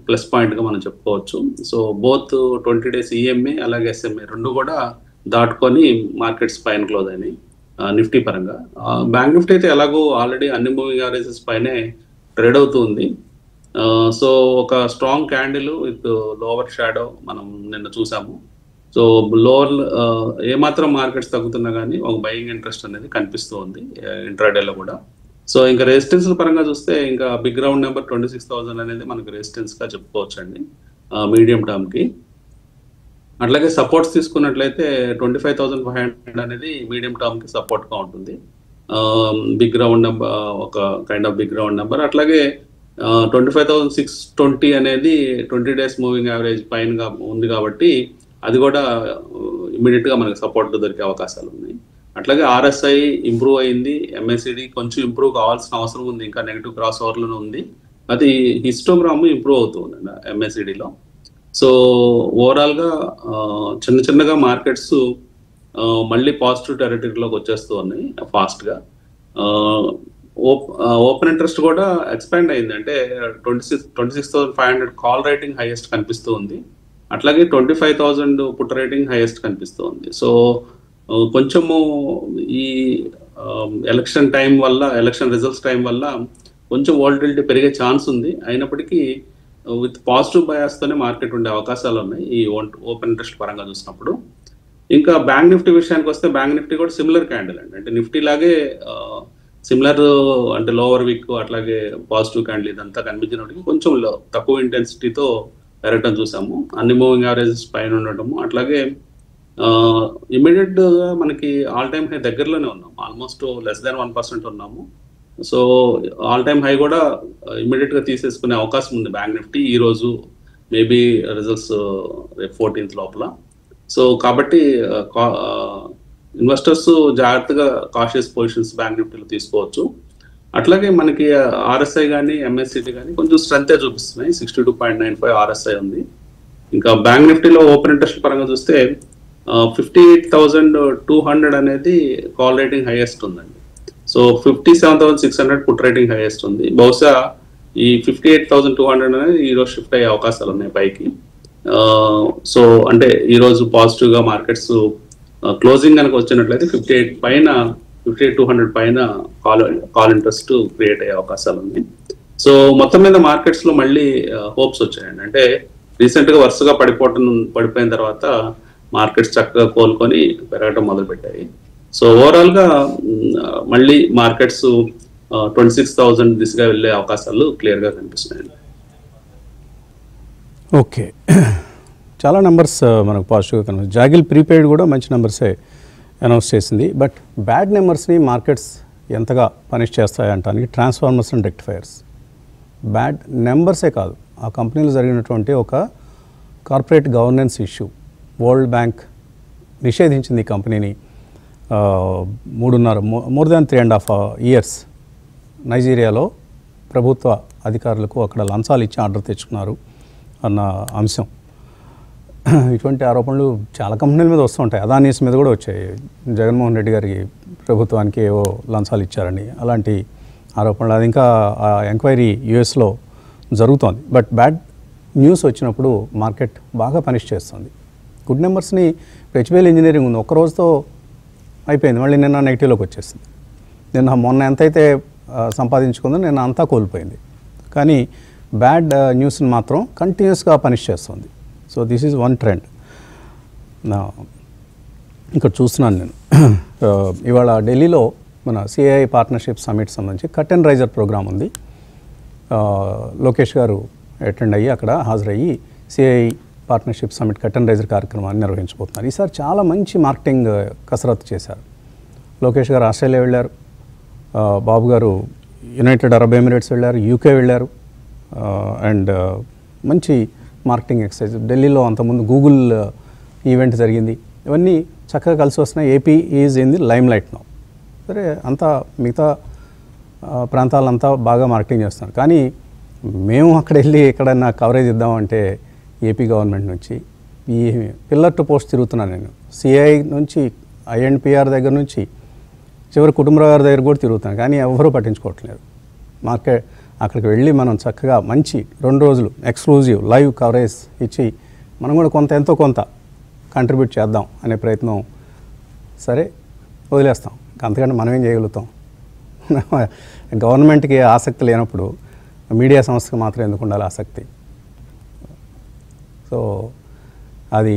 ప్లస్ పాయింట్గా మనం చెప్పుకోవచ్చు. సో బోత్ 20 days ఈఎంఏ అలాగే ఎస్ఎంఏ రెండు కూడా దాటుకొని మార్కెట్స్ పైన క్లోజ్ అయినాయి నిఫ్టీ పరంగా. బ్యాంక్ నిఫ్టీ అయితే ఎలాగో ఆల్రెడీ అన్ని మూవింగ్ యావరేజెస్ పైనే ట్రేడ్ అవుతుంది. సో ఒక strong candle with lower shadow మనం నిన్న చూసాము. సో లోవర్ ఏమాత్రం మార్కెట్స్ తగ్గుతున్నా కానీ ఒక బయింగ్ ఇంట్రెస్ట్ అనేది కనిపిస్తూ ఉంది ఇంట్రాడేలో కూడా. సో ఇంకా రెసిస్టెన్స్ పరంగా చూస్తే ఇంకా బిగ్ రౌండ్ నెంబర్ 26,000 అనేది మనకు రెసిస్టెన్స్ గా చెప్పుకోవచ్చు అండి మీడియం టర్మ్ కి. అట్లాగే సపోర్ట్స్ తీసుకున్నట్లయితే 25,500 అనేది మీడియం టర్మ్ కి సపోర్ట్ గా ఉంటుంది. బిగ్ రౌండ్ నెంబర్, ఒక kind of big round number. అట్లాగే 25,620 అనేది 20 days మూవింగ్ యావరేజ్ పైన ఉంది కాబట్టి అది కూడా ఇమీడియట్ గా మనకి సపోర్ట్ దొరికే అవకాశాలు ఉన్నాయి. అట్లాగే ఆర్ఎస్ఐ ఇంప్రూవ్ అయింది, ఎంఎస్సిడి కొంచెం ఇంప్రూవ్ కావాల్సిన అవసరం ఉంది, ఇంకా నెగిటివ్ క్రాస్ ఓవర్లోనే ఉంది. అది హిస్టోగ్రామ్ ఇంప్రూవ్ అవుతుంది ఎంఎస్సిడిలో. సో ఓవరాల్ గా చిన్న చిన్నగా మార్కెట్స్ మళ్ళీ పాజిటివ్ టెరిటరీలోకి వచ్చేస్తూ ఉన్నాయి ఫాస్ట్ గా. ఓపెన్ ఇంట్రెస్ట్ కూడా ఎక్స్పాండ్ అయింది, అంటే 26,500 కాల్ రేటింగ్ హైయెస్ట్ కనిపిస్తూ ఉంది. అట్లాగే 25,000 పుట్ రేటింగ్ హైయెస్ట్ కనిపిస్తూ ఉంది. సో కొంచెము ఈ ఎలక్షన్ టైం వల్ల, ఎలక్షన్ రిజల్ట్స్ టైం వల్ల కొంచెం వాలటిలిటీ పెరిగే ఛాన్స్ ఉంది. అయినప్పటికీ విత్ పాజిటివ్ బయాస్తోనే మార్కెట్ ఉండే అవకాశాలు ఉన్నాయి ఈ ఓపెన్ ఇంట్రెస్ట్ పరంగా చూసినప్పుడు. ఇంకా బ్యాంక్ నిఫ్టీ విషయానికి వస్తే, బ్యాంక్ నిఫ్టీ కూడా సిమిలర్ క్యాండిల్ అండి. అంటే నిఫ్టీ లాగే సిమిలర్, అంటే లోవర్ వీక్ అట్లాగే పాజిటివ్ క్యాండిల్ ఇదంతా కనిపించినప్పటికీ కొంచెం తక్కువ ఇంటెన్సిటీతో పెరగటం చూసాము. అన్ని మూవింగ్ యావరేజెస్ పైన ఉండటము, అట్లాగే ఇమీడియట్ గా మనకి ఆల్ టైమ్ హై దగ్గరలోనే ఉన్నాము, ఆల్మోస్ట్ లెస్ దాన్ 1% ఉన్నాము. సో ఆల్ టైమ్ హై కూడా ఇమీడియట్ గా తీసేసుకునే అవకాశం ఉంది బ్యాంక్ నిఫ్టీ ఈ రోజు, మేబీ రిజల్ట్స్ రేపు 14th లోపల. సో కాబట్టి ఇన్వెస్టర్స్ జాగ్రత్తగా కాషియస్ పొజిషన్స్ బ్యాంక్ నిఫ్టీలో తీసుకోవచ్చు. అట్లాగే మనకి ఆర్ఎస్ఐ కానీ ఎంఎస్సిడి కానీ కొంచెం స్ట్రెంతే చూపిస్తున్నాయి. 62.95 ఆర్ఎస్ఐ ఉంది, ఇంకా బ్యాంక్ నిఫ్టీలో ఓపెన్ ఇంట్రెస్ట్ పరంగా చూస్తే 58,200 అనేది కాల్ రేటింగ్ హైయెస్ట్ ఉందండి. సో 57,600 పుట్ రేటింగ్ హైయెస్ట్ ఉంది. బహుశా ఈ 58,200 అనేది ఈరోజు షిఫ్ట్ అయ్యే అవకాశాలు ఉన్నాయి పైకి. సో అంటే ఈరోజు పాజిటివ్గా మార్కెట్స్ క్లోజింగ్ కనుక వచ్చినట్లయితే 58,200 పైన కాల్ ఇంట్రెస్ట్ క్రియేట్ అయ్యే అవకాశాలు ఉన్నాయి. సో మొత్తం మీద మార్కెట్స్ లో మళ్ళీ హోప్స్ వచ్చాయండి. అంటే రీసెంట్ గా వరుసగా పడిపోయిన తర్వాత మార్కెట్స్ చక్కగా కోలుకొని పెరగడం మొదలు పెట్టాయి. సో ఓవరాల్ గా మళ్ళీ మార్కెట్స్ 26,000 దిశగా వెళ్ళే అవకాశాలు క్లియర్ గా కనిపిస్తున్నాయండి. ఓకే, చాలా నెంబర్స్ మనకు పాజిటివ్గా కనిపిస్తుంది. జాగిల్ ప్రీపెయిడ్ కూడా మంచి నెంబర్సే అనౌన్స్ చేసింది. బట్ బ్యాడ్ నెంబర్స్ని మార్కెట్స్ ఎంతగా పనిష్ చేస్తాయంటానికి ట్రాన్స్ఫార్మర్స్ అండ్ రెక్టిఫైర్స్ బ్యాడ్ నెంబర్సే కాదు, ఆ కంపెనీలో జరిగినటువంటి ఒక corporate governance issue. World bank నిషేధించింది ఈ కంపెనీని మోర్ దాన్ 3.5 years నైజీరియాలో ప్రభుత్వ అధికారులకు అక్కడ లంచాలు ఇచ్చి ఆర్డర్ తెచ్చుకున్నారు అన్న అంశం. ఇటువంటి ఆరోపణలు చాలా కంపెనీల మీద వస్తుంటాయి. అదానీస్ మీద కూడా వచ్చాయి. జగన్మోహన్ రెడ్డి గారికి ప్రభుత్వానికి ఏవో లంచాలు ఇచ్చారని అలాంటి ఆరోపణలు. అది ఇంకా ఎంక్వైరీ యూఎస్లో జరుగుతోంది. బట్ బ్యాడ్ న్యూస్ వచ్చినప్పుడు మార్కెట్ బాగా పనిష్ చేస్తుంది. గుడ్ నెంబర్స్ని హెచ్బిఎల్ ఇంజనీరింగ్ ఉంది, ఒక్క రోజుతో అయిపోయింది, మళ్ళీ నిన్న నెగిటివ్లోకి వచ్చేసింది. మొన్న ఎంతైతే సంపాదించుకుందో నిన్న అంతా కోల్పోయింది. కానీ బ్యాడ్ న్యూస్ని మాత్రం కంటిన్యూస్గా పనిష్ చేస్తుంది. So this is one trend. ఇక్కడ చూస్తున్నాను నేను ఇవాళ ఢిల్లీలో మన సిఐఐ పార్ట్నర్షిప్ సమిట్ సంబంధించి కట్ అండ్ రైజర్ ప్రోగ్రామ్ ఉంది. లోకేష్ గారు అటెండ్ అయ్యి అక్కడ హాజరయ్యి CII partnership summit curtain raiser కార్యక్రమాన్ని నిర్వహించబోతున్నారు. ఈసారి చాలా మంచి మార్కెటింగ్ కసరత్తు చేశారు. లోకేష్ గారు ఆస్ట్రేలియా వెళ్ళారు, బాబు గారు యునైటెడ్ అరబ్ ఎమిరేట్స్ వెళ్ళారు, యూకే వెళ్ళారు. అండ్ మంచి మార్కెటింగ్ ఎక్సర్సైజ్. ఢిల్లీలో అంతకుముందు గూగుల్ ఈవెంట్ జరిగింది. ఇవన్నీ చక్కగా కలిసి వస్తున్నాయి. AP is in the lime light now. సరే, అంతా మిగతా ప్రాంతాలంతా బాగా మార్కెటింగ్ చేస్తున్నారు. కానీ మేము అక్కడ వెళ్ళి ఎక్కడైనా కవరేజ్ ఇద్దామంటే ఏపీ గవర్నమెంట్ నుంచి ఈ పిల్లర్ టు పోస్ట్ తిరుగుతున్నాను నేను. సిఐ నుంచి ఐఎన్పిఆర్ దగ్గర నుంచి చివరి కుటుంబరావు గారి దగ్గర కూడా తిరుగుతాను. కానీ ఎవరూ పట్టించుకోవట్లేదు. మార్కెట్ అక్కడికి వెళ్ళి మనం చక్కగా మంచి 2 రోజులు ఎక్స్క్లూజివ్ లైవ్ కవరేజ్ ఇచ్చి మనం కూడా ఎంతో కొంత కంట్రిబ్యూట్ చేద్దాం అనే ప్రయత్నం. సరే, వదిలేస్తాం. అంతకంటే మనం ఏం చేయగలుగుతాం? గవర్నమెంట్కి ఆసక్తి లేనప్పుడు మీడియా సంస్థకు మాత్రం ఎందుకు ఉండాలి ఆసక్తి? సో అది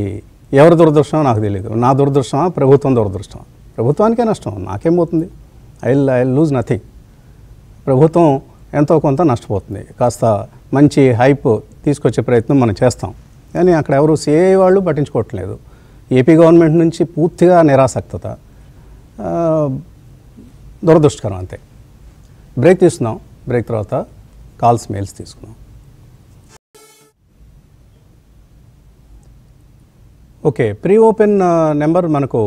ఎవరి దురదృష్టమో నాకు తెలియదు. నా దురదృష్టమా, ప్రభుత్వం దురదృష్టమా? ప్రభుత్వానికే నష్టం, నాకేం పోతుంది? I lose nothing. ప్రభుత్వం ఎంతో కొంత నష్టపోతుంది. కాస్త మంచి హైప్ తీసుకొచ్చే ప్రయత్నం మనం చేస్తాం. కానీ అక్కడ ఎవరు సిఐ వాళ్ళు పట్టించుకోవట్లేదు. ఏపీ గవర్నమెంట్ నుంచి పూర్తిగా నిరాసక్తత, దురదృష్టకరం. అంతే. బ్రేక్ తీసుకుందాం. బ్రేక్ తర్వాత కాల్స్, మెయిల్స్ తీసుకుందాం. ఓకే, ప్రీ ఓపెన్ నెంబర్ మనకు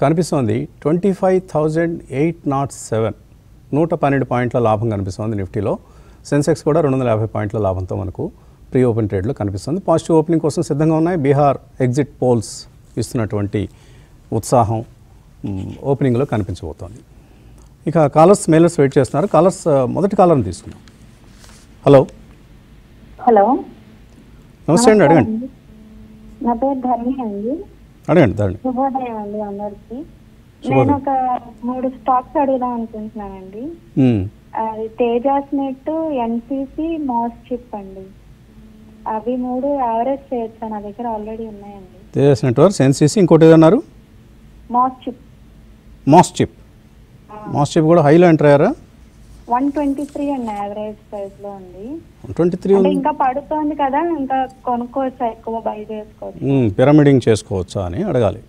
కనిపిస్తోంది 25,807. 112 పాయింట్ల లాభం కనిపిస్తుంది నిఫ్టీలో. సెన్సెక్స్ కూడా 250 పాయింట్ల లాభంతో మనకు ప్రీ ఓపెన్ ట్రేడ్లో కనిపిస్తుంది. పాజిటివ్ ఓపెనింగ్ కోసం సిద్ధంగా ఉన్నాయి. బీహార్ ఎగ్జిట్ పోల్స్ ఇస్తున్నటువంటి ఉత్సాహం ఓపెనింగ్లో కనిపించబోతోంది. ఇక కాలర్స్, మెయిలర్స్ వెయిట్ చేస్తున్నారు. కాలర్స్, మొదటి కాలర్ని తీసుకున్నాం. హలో. హలో, నమస్తే అండి, అడగండి. నా పేరు ధరణి అండి. అడగండి ధరణి. శుభోదయం అండి అందరికి. నేను ఒక 3 స్టాక్స్ అడుగుదాం అనుకుంటున్నానండి. అది Tejas net, NCC, mass chip అండి. అవి 3 యావరేజ్ చేయొచ్చా? నా దగ్గర ఆల్రెడీ ఉన్నాయండి. తేజాస్ నెట్వర్క్స్, ఎన్సిసి, ఇంకోటి ఏదన్నారు? MosChip. MosChip. MosChip కూడా హైలో ఎంటర్ అయ్యారా? 123 అండి యావరేజ్ ప్రైస్ లో ఉంది. 123 అంటే ఇంకా పడుతోంది కదా, ఇంకా కొనుక్కోవచ్చా? ఎక్కువ బై చేసుకోవచ్చు? పిరమిడింగ్ చేసుకోవచ్చా అని అడగాలి.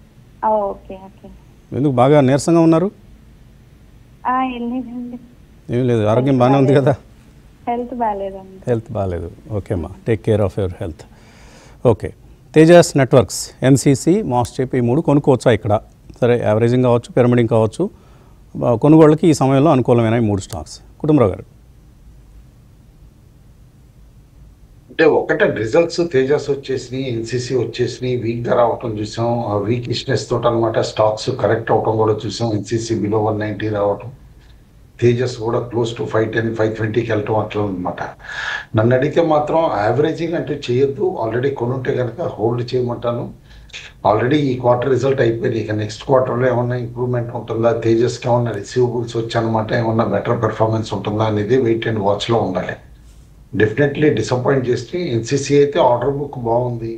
Okay okay. ఎందుకు బాగా నీరసంగా ఉన్నారు? ఏం లేదు, ఆరోగ్యం బాగానే ఉంది కదా? హెల్త్ బాగాలేదండి. హెల్త్ బాగాలేదు. ఓకే అమ్మా, take care of your health. Okay, Tejas networks, NCC, mass chip, ఈ 3 కొనుక్కోవచ్చా ఇక్కడ? సరే, యావరేజింగ్ కావచ్చు, పిరమిడింగ్ కావచ్చు. కొనుగోళ్ళకి ఈ సమయంలో అనుకూలమైన 3 స్టాక్స్. కుటుంబరావు గారు. అంటే ఒకటే రిజల్ట్స్ తేజస్ వచ్చేసినాయి, ఎన్సీసీ వచ్చేసినాయి, వీక్ గా రావటం చూసాం. ఆ వీక్నెస్ తోటి అనమాట స్టాక్స్ కరెక్ట్ అవటం కూడా చూసాం. ఎన్సీసీ బిలో 190 రావటం, తేజస్ కూడా క్లోజ్ టు 510, 520కి వెళ్ళటం అట్లా అనమాట. నన్ను అడిగితే మాత్రం యావరేజింగ్ అంటే చేయొద్దు, ఆల్రెడీ కొనుంటే కనుక హోల్డ్ చేయమంటాను. ఆల్రెడీ ఈ క్వార్టర్ రిజల్ట్ అయిపోయింది, ఇక నెక్స్ట్ క్వార్టర్లో ఏమన్నా ఇంప్రూవ్మెంట్ ఉంటుందా, తేజస్కి ఏమన్నా రిసీవబుల్స్ వచ్చానమాట, ఏమన్నా బెటర్ పెర్ఫార్మెన్స్ ఉంటుందా అనేది వెయిట్ అండ్ వాచ్లో ఉండాలి. డెఫినెట్లీ డిసప్పాయింట్ చేస్తే ఎన్సీసీ అయితే ఆర్డర్ బుక్ బాగుంది,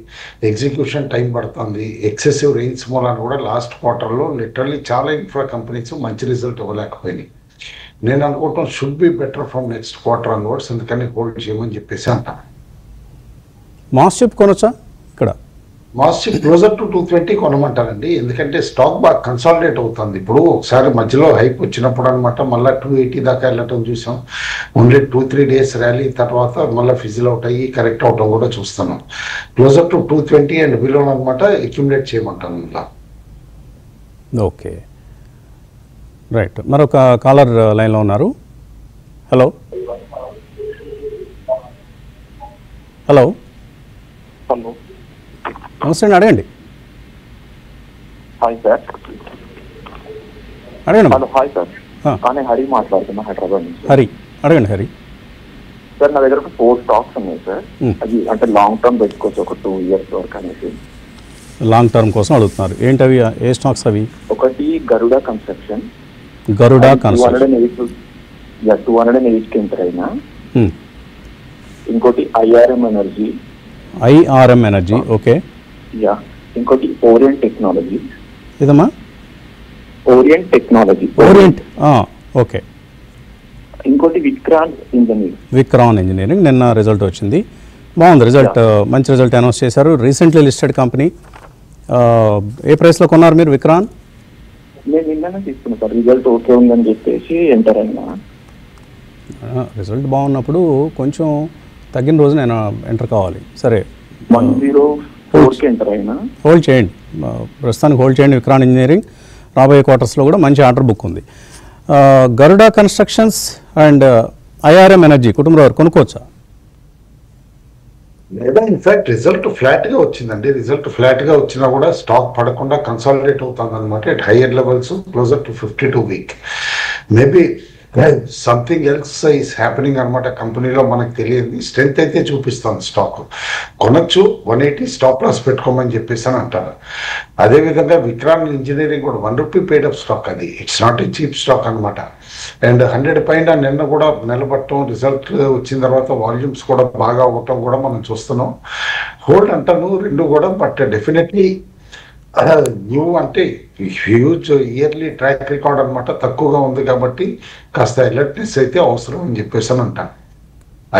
ఎగ్జిక్యూషన్ టైం పడుతుంది. ఎక్సెసివ్ రెయిన్స్ మూలాన కూడా లాస్ట్ క్వార్టర్లో లిటరల్లీ చాలా ఇన్ఫ్రా కంపెనీస్ మంచి రిజల్ట్ ఇవ్వలేకపోయినాయి. నేను అనుకుంటాం should be better from next quarter onwards, అందుకని హోల్డ్ చేయమని చెప్పేసి అంటాను. మాస్చిప్ కొనొచ్చా ఇక్కడ? మాస్చిప్ క్లోజర్ టు 220 కొనమంటారండి, ఎందుకంటే స్టాక్ బాగా కన్సాలిడేట్ అవుతుంది. ఇప్పుడు ఒకసారి మధ్యలో హైప్ వచ్చినప్పుడు అనమాట మళ్ళీ 280 దాకా వెళ్ళటం చూసాం. ఓన్లీ 2-3 డేస్ ర్యాలీ తర్వాత మళ్ళీ ఫిజిల్ అవుట్ అయ్యి కరెక్ట్ అవటం కూడా చూస్తున్నాం. క్లోజర్ టు 220 అండ్ బిలో అనమాట అక్యుములేట్ చేయమంటాను ఇలా. Okay, right. మరొక కాలర్ లైన్లో ఉన్నారు. హలో హలో హలో, నమస్తే అండి, అడగండి. Hi sir. అడగండి. Hello, hi sir. నేను హరి మాట్లాడుతున్నా, హైదరాబాద్ నుంచి. హరి, అడగండి హరి. సార్ నా దగ్గర ఒక 4 స్టాక్స్ ఉన్నాయి సార్. అది అంటే లాంగ్ టర్మ్ పెట్టుకోవచ్చు, ఒక 2 years వరకు అనేసి. లాంగ్ టర్మ్ కోసం అడుగుతున్నారు. ఏంటి అవి, ఏ స్టాక్స్ అవి? ఒకటి గరుడా కన్స్ట్రక్షన్. గరుడా కన్స్ట్రక్షన్ 208కి ఎంటర్ అయినా. ఇంకోటి IRM energy. IRM energy, okay. Yeah. ఇంకోటి ఓరియంట్ టెక్నాలజీ. ఇదమ్మా ఓరియంట్ టెక్నాలజీ. Orient, okay. ఇంకోటి విక్రాంత్ ఇంజనీరింగ్. విక్రాన్ ఇంజనీరింగ్ నిన్న రిజల్ట్ వచ్చింది, బాగుంది రిజల్ట్, మంచి రిజల్ట్ అనౌన్స్ చేశారు. Recently listed company. ఏ ప్రైస్లో కొన్నారు మీరు విక్రాన్? నేను నిన్ననే తీసుకున్నాను సార్, రిజల్ట్ ఓకే ఉందని చెప్పేసి ఎంటర్ అయినా. రిజల్ట్ బాగున్నప్పుడు కొంచెం తగ్గిన రోజు నేను ఎంటర్ కావాలి. సరే, 104కి ఎంటర్ అయినా. హోల్డ్ చేయండి, ప్రస్తుతానికి హోల్డ్ చేయండి విక్రాన్ ఇంజనీరింగ్. రాబోయే క్వార్టర్స్లో కూడా మంచి ఆర్డర్ బుక్ ఉంది. Garuda constructions and IRM energy కుటుంబంలో కొనుక్కోవచ్చా? లేదా ఇన్ఫాక్ట్ రిజల్ట్ ఫ్లాట్ గా వచ్చిందండి. రిజల్ట్ ఫ్లాట్ గా వచ్చినా కూడా స్టాక్ పడకుండా కన్సాలిడేట్ అవుతుంది అనమాట. At higher levels closer to 52 week. Maybe something else is happening అనమాట కంపెనీలో, మనకు తెలియదు. స్ట్రెంత్ అయితే చూపిస్తుంది స్టాక్, కొనొచ్చు. 180 స్టాప్ లాస్ పెట్టుకోమని చెప్పేసి అని అంటారు. అదేవిధంగా విక్రాన్ ఇంజనీరింగ్ కూడా 1 రూపీ పేడ్ అప్ స్టాక్, అది it's not a cheap stock అనమాట. అండ్ 100 పైన నిన్న కూడా నిలబడటం, రిజల్ట్ వచ్చిన తర్వాత వాల్యూమ్స్ కూడా బాగా అవ్వటం కూడా మనం చూస్తున్నాం. హోల్డ్ అంటాను రెండు కూడా, బట్ డెఫినెట్లీ న్యూ అంటే హ్యూజ్ ఇయర్లీ ట్రాక్ రికార్డ్ అనమాట, తక్కువగా ఉంది కాబట్టి కాస్త అలర్ట్నెస్ అయితే అవసరం అని చెప్పేసి అని అంటాను.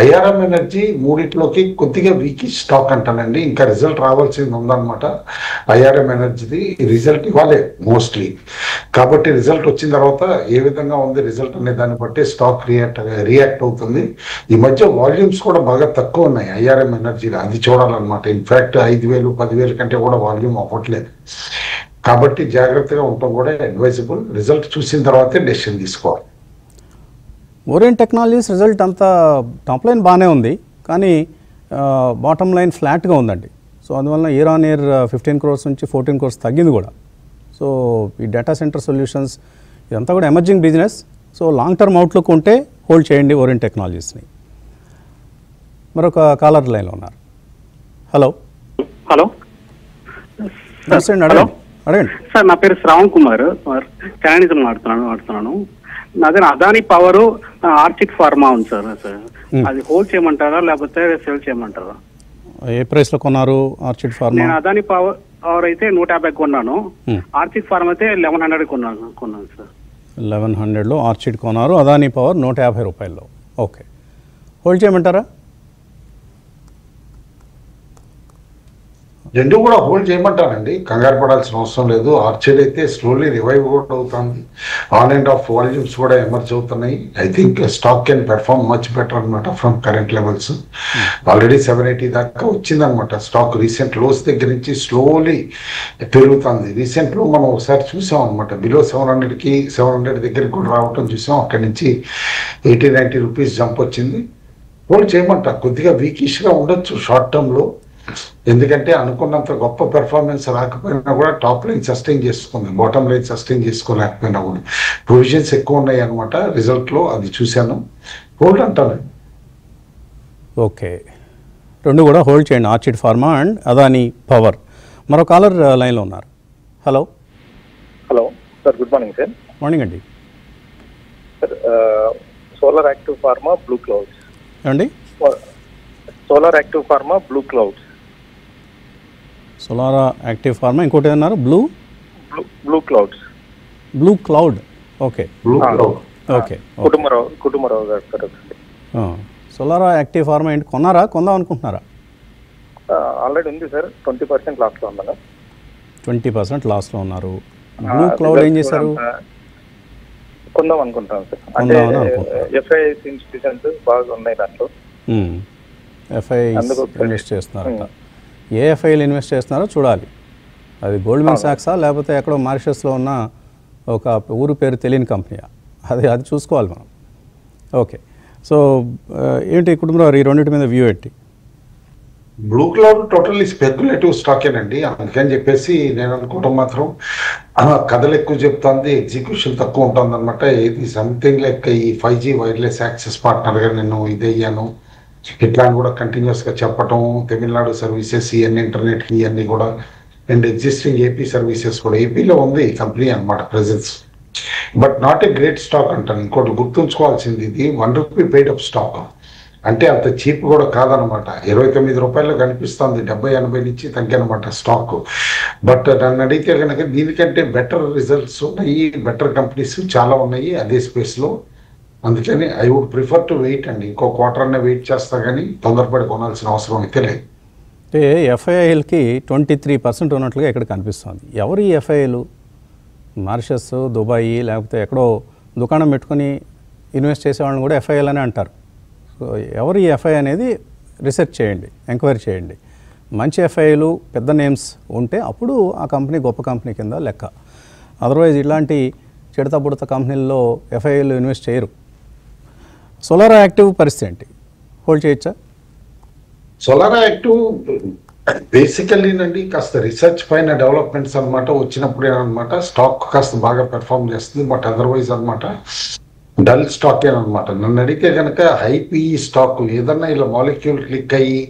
ఐఆర్ఎం ఎనర్జీ మూడిట్లోకి కొద్దిగా వీక్ స్టాక్ అంటానండి, ఇంకా రిజల్ట్ రావాల్సింది ఉందన్నమాట. ఐఆర్ఎం ఎనర్జీది రిజల్ట్ ఇవ్వాలి మోస్ట్లీ, కాబట్టి రిజల్ట్ వచ్చిన తర్వాత ఏ విధంగా ఉంది రిజల్ట్ అనే దాన్ని బట్టి స్టాక్ రియాక్ట్ అవుతుంది. ఈ మధ్య వాల్యూమ్స్ కూడా బాగా తక్కువ ఉన్నాయి ఐఆర్ఎం ఎనర్జీలో, అది చూడాలన్నమాట. ఇన్ఫాక్ట్ 5,000, 10,000 కంటే కూడా వాల్యూమ్ అవ్వట్లేదు, కాబట్టి జాగ్రత్తగా ఉండటం కూడా అడ్వైజబుల్. రిజల్ట్ చూసిన తర్వాతే డెసిషన్ తీసుకోవాలి. ఓరియంట్ టెక్నాలజీస్ రిజల్ట్ అంతా టాప్ లైన్ బాగానే ఉంది, కానీ బాటమ్ లైన్ ఫ్లాట్గా ఉందండి. సో అందువలన ఇయర్ ఆన్ ఇయర్ 15 crores నుంచి 14 crores తగ్గింది కూడా. సో ఈ డేటా సెంటర్ సొల్యూషన్స్ ఇదంతా కూడా emerging business. So long term outlook ఉంటే హోల్డ్ చేయండి ఓరియంట్ టెక్నాలజీస్ని. మరొక కాలర్ లైన్లో ఉన్నారు. హలో హలో నమస్తే అండి, అడగండి. సార్, నా పేరు శ్రావణ్ కుమార్, చైనీస్ మాట్లాడుతున్నాను. నాదే అదాని పవర్, ఆర్చిడ్ ఫార్మా ఉంది సార్. అది హోల్డ్ చేయమంటారా లేకపోతే సేల్ చేయమంటారా? ఏ ప్రైస్లో కొన్నారు ఆర్చిడ్ ఫార్మా? నేను అదాని పవర్ అయితే 150 కొన్నాను, ఆర్చిడ్ ఫార్మా అయితే 1100 కొన్నాను సార్. 1100లో ఆర్చిడ్ కొన్నారు, అదాని పవర్ 150 రూపాయల్లో. ఓకే, హోల్డ్ చేయమంటారా? రెండు కూడా హోల్డ్ చేయమంటానండి, కంగారు పడాల్సిన అవసరం లేదు. ఆర్చిడ్ అయితే స్లోలీ రివైవ్ కూడా అవుతుంది, ఆన్ అండ్ ఆఫ్ వాల్యూమ్స్ కూడా ఎమర్జ్ అవుతున్నాయి. I think stock can perform much better అనమాట ఫ్రమ్ కరెంట్ లెవెల్స్. ఆల్రెడీ 780 దాకా వచ్చిందనమాట స్టాక్. రీసెంట్ లోస్ దగ్గర నుంచి స్లోలీ పెరుగుతుంది. రీసెంట్ లో మనం ఒకసారి చూసాం అనమాట, బిలో 700కి 700 దగ్గరికి కూడా రావటం చూసాం. అక్కడి నుంచి 80-90 రూపీస్ జంప్ వచ్చింది. హోల్డ్ చేయమంట. కొద్దిగా వీకిష్గా ఉండొచ్చు షార్ట్ టర్మ్లో, ఎందుకంటే అనుకున్నంత గొప్ప పెర్ఫార్మెన్స్ రాకపోయినా కూడా టాప్ లైన్ సస్టైన్ చేసుకుంది, బాటమ్ లైన్ సస్టైన్ చేసుకోలేకపోయినా కూడా ప్రొవిజన్స్ ఎక్కువ ఉన్నాయి అనమాట రిజల్ట్లో, అది చూశాను. హోల్డ్ అంటాను. ఓకే, రెండు కూడా హోల్డ్ చేయండి, Orchid pharma and Adani power. మరో కాలర్ లైన్లో ఉన్నారు. Hello hello sir, good morning sir. Morning అండి. Sir Solara active pharma blue clouds ఏమండి? Solara active pharma blue clouds. Solara active pharma, ఇంకోటి ఏమన్నారు? Blue clouds. Blue cloud. Okay okay. Kutumbarao గారు sir. Solara active pharma ఏంటి, కొన్నారా, కొందాం అనుకుంటున్నారా? Already ఉంది సార్, 20% లాస్లో ఉన్నాను. 20% లాస్లో ఉన్నారు. బ్లూ క్లౌడ్ ఏం చేశారు? కొందాం అనుకుంటాను సార్. అంటే ఎఫ్ఐఐ ఇన్స్టిట్యూషన్స్ బాగా ఉన్నాయి దాంట్లో. ఎఫ్ఐ ఇన్వెస్ట్ చేస్తున్నారట. ఏ ఎఫ్ఐలు ఇన్వెస్ట్ చేస్తున్నారో చూడాలి. అది గోల్డ్మెన్ సాక్సా లేకపోతే ఎక్కడో మారిషస్లో ఉన్న ఒక ఊరు పేరు తెలియని కంపెనీయా, అది చూసుకోవాలి మనం. ఓకే, సో ఏంటి కుటుంబంలో ఈ రెండింటి మీద వ్యూ ఏంటి? బ్లూ క్లౌడ్ టోటల్లీ స్పెక్యులేటివ్ స్టాకేనండి, అందుకని చెప్పేసి నేను అనుకోవడం మాత్రం కథలు ఎక్కువ చెప్తుంది, ఎగ్జిక్యూషన్ తక్కువ ఉంటుంది అనమాట. ఇది సంథింగ్ లైక్ ఈ 5G వైర్లెస్ యాక్సెస్ పార్ట్నర్గా నేను ఇదయ్యాను ఇట్లా అని కూడా కంటిన్యూస్గా చెప్పటం, తమిళనాడు సర్వీసెస్ ఇవన్నీ, ఇంటర్నెట్ ఇవన్నీ కూడా, అండ్ ఎగ్జిస్టింగ్ ఏపీ సర్వీసెస్ కూడా. ఏపీలో ఉంది ఈ కంపెనీ అనమాట presence, but not a great stock అంటాను. ఇంకోటి గుర్తుంచుకోవాల్సింది, ఇది ₹1 పెయిడ్ అప్ స్టాక్, అంటే అంత చీప్ కూడా కాదనమాట. ₹29 కనిపిస్తుంది, 70-80 నుంచి తగ్గనమాట స్టాక్. బట్ నన్ను అడిగితే కనుక దీనికంటే బెటర్ రిజల్ట్స్ ఉన్నాయి, బెటర్ కంపెనీస్ చాలా ఉన్నాయి అదే స్పేస్లో. అందుకని I would prefer to wait అండి, ఇంకో క్వార్టర్ అనే వెయిట్ చేస్తా, కానీ తొందరపడి కొనాల్సిన అవసరం అయితే లేదు. అంటే ఎఫ్ఐఐలకి 23% ఉన్నట్లుగా ఇక్కడ కనిపిస్తుంది. ఎవరు ఈ ఎఫ్ఐఐలు? మారిషస్, దుబాయ్, లేకపోతే ఎక్కడో దుకాణం పెట్టుకొని ఇన్వెస్ట్ చేసేవాళ్ళని కూడా ఎఫ్ఐఐలు అని అంటారు. సో ఎవరు ఈ ఎఫ్ఐ అనేది రీసెర్చ్ చేయండి, ఎంక్వైరీ చేయండి. మంచి ఎఫ్ఐలు, పెద్ద నేమ్స్ ఉంటే అప్పుడు ఆ కంపెనీ గొప్ప కంపెనీ కింద లెక్క. అదర్వైజ్ ఇలాంటి చెడత బుడత కంపెనీల్లో ఎఫ్ఐలు ఇన్వెస్ట్ చేయరు. సోలారా యాక్టివ్ పరిస్థితి ఏంటి, హోల్డ్ చేయొచ్చా? సోలారా యాక్టివ్ బేసికల్లీ నండి కాస్త రీసెర్చ్ పైన డెవలప్మెంట్స్ అనమాట వచ్చినప్పుడే అనమాట స్టాక్ కాస్త బాగా పెర్ఫామ్ చేస్తుంది. బట్ అదర్వైజ్ అనమాట డల్ స్టాక్ అనమాట. నన్ను అడిగితే కనుక హైపీఈ స్టాక్ ఏదన్నా ఇలా మాలిక్యూల్ క్లిక్ అయ్యి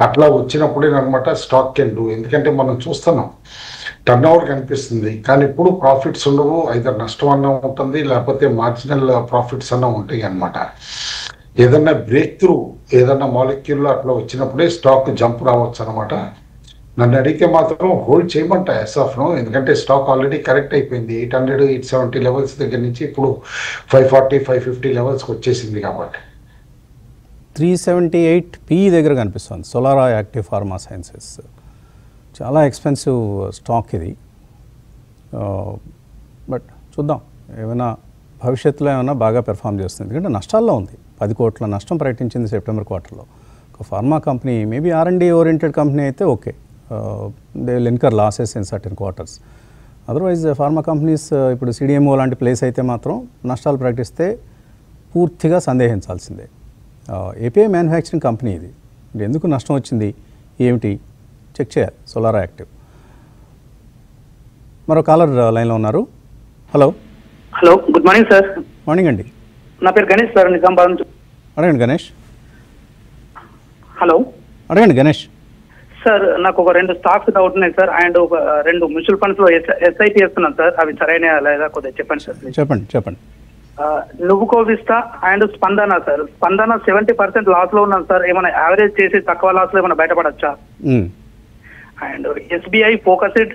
అట్లా వచ్చినప్పుడే అనమాట స్టాక్ కెన్ డూ. ఎందుకంటే మనం చూస్తున్నాం టర్న్ ఓవర్ కనిపిస్తుంది, కానీ ఇప్పుడు ప్రాఫిట్స్ ఉండవు, ఐదర్ నష్టం అన్నా ఉంటుంది లేకపోతే మార్జినల్ ప్రాఫిట్స్ అన్నా ఉంటాయి అనమాట. ఏదన్నా బ్రేక్ త్రూ ఏదన్నా మాలిక్యూల్లో అట్లా వచ్చినప్పుడే స్టాక్ జంప్ రావచ్చు అనమాట. నన్ను అడిగితే మాత్రం హోల్డ్ చేయమంట ఎస్ఆఫ్ను, ఎందుకంటే స్టాక్ ఆల్రెడీ కరెక్ట్ అయిపోయింది. 800, 870 లెవెల్స్ దగ్గర నుంచి ఇప్పుడు 540, 550 లెవెల్స్కి వచ్చేసింది కాబట్టి 378 PE దగ్గర కనిపిస్తుంది సోలారా యాక్టివ్ ఫార్మా సైన్సెస్. చాలా ఎక్స్పెన్సివ్ స్టాక్ ఇది. బట్ చూద్దాం ఏమైనా భవిష్యత్తులో ఏమైనా బాగా పెర్ఫామ్ చేస్తుంది, ఎందుకంటే నష్టాల్లో ఉంది. 10 కోట్ల నష్టం ప్రకటించింది సెప్టెంబర్ క్వార్టర్లో. ఒక pharma company, maybe R&D oriented company అయితే okay, they will incur losses in certain quarters. Otherwise pharma companies ఇప్పుడు CDMO లాంటి ప్లేస్ అయితే మాత్రం నష్టాలు ప్రకటిస్తే పూర్తిగా సందేహించాల్సిందే. API మ్యానుఫ్యాక్చరింగ్ కంపెనీ ఇది, ఎందుకు నష్టం వచ్చింది ఏమిటి చెక్ చేయాలి. Solara active. మరో కాలర్ లైన్లో ఉన్నారు. Hello hello, good morning sir. Morning అండి. నా పేరు గణేష్ సార్, నిజామాబాద్ నుంచి. అడగండి గణేష్. హలో, అడగండి గణేష్. సార్ నాకు ఒక 2 స్టాక్స్ డౌట్ ఉన్నాయి సార్, అండ్ ఒక 2 మ్యూచువల్ ఫండ్స్ లో SIP చేస్తున్నాను సార్, అవి సరైన లేదా కొద్దిగా చెప్పండి సార్. చెప్పండి. నువ్వుకో విస్తా అండ్ స్పందన సార్. స్పందన 70% లాస్ లో ఉన్నాను సార్, ఏమైనా యావరేజ్ చేసి తక్కువ లాస్ లో ఏమైనా బయటపడచ్చా? And SBI focused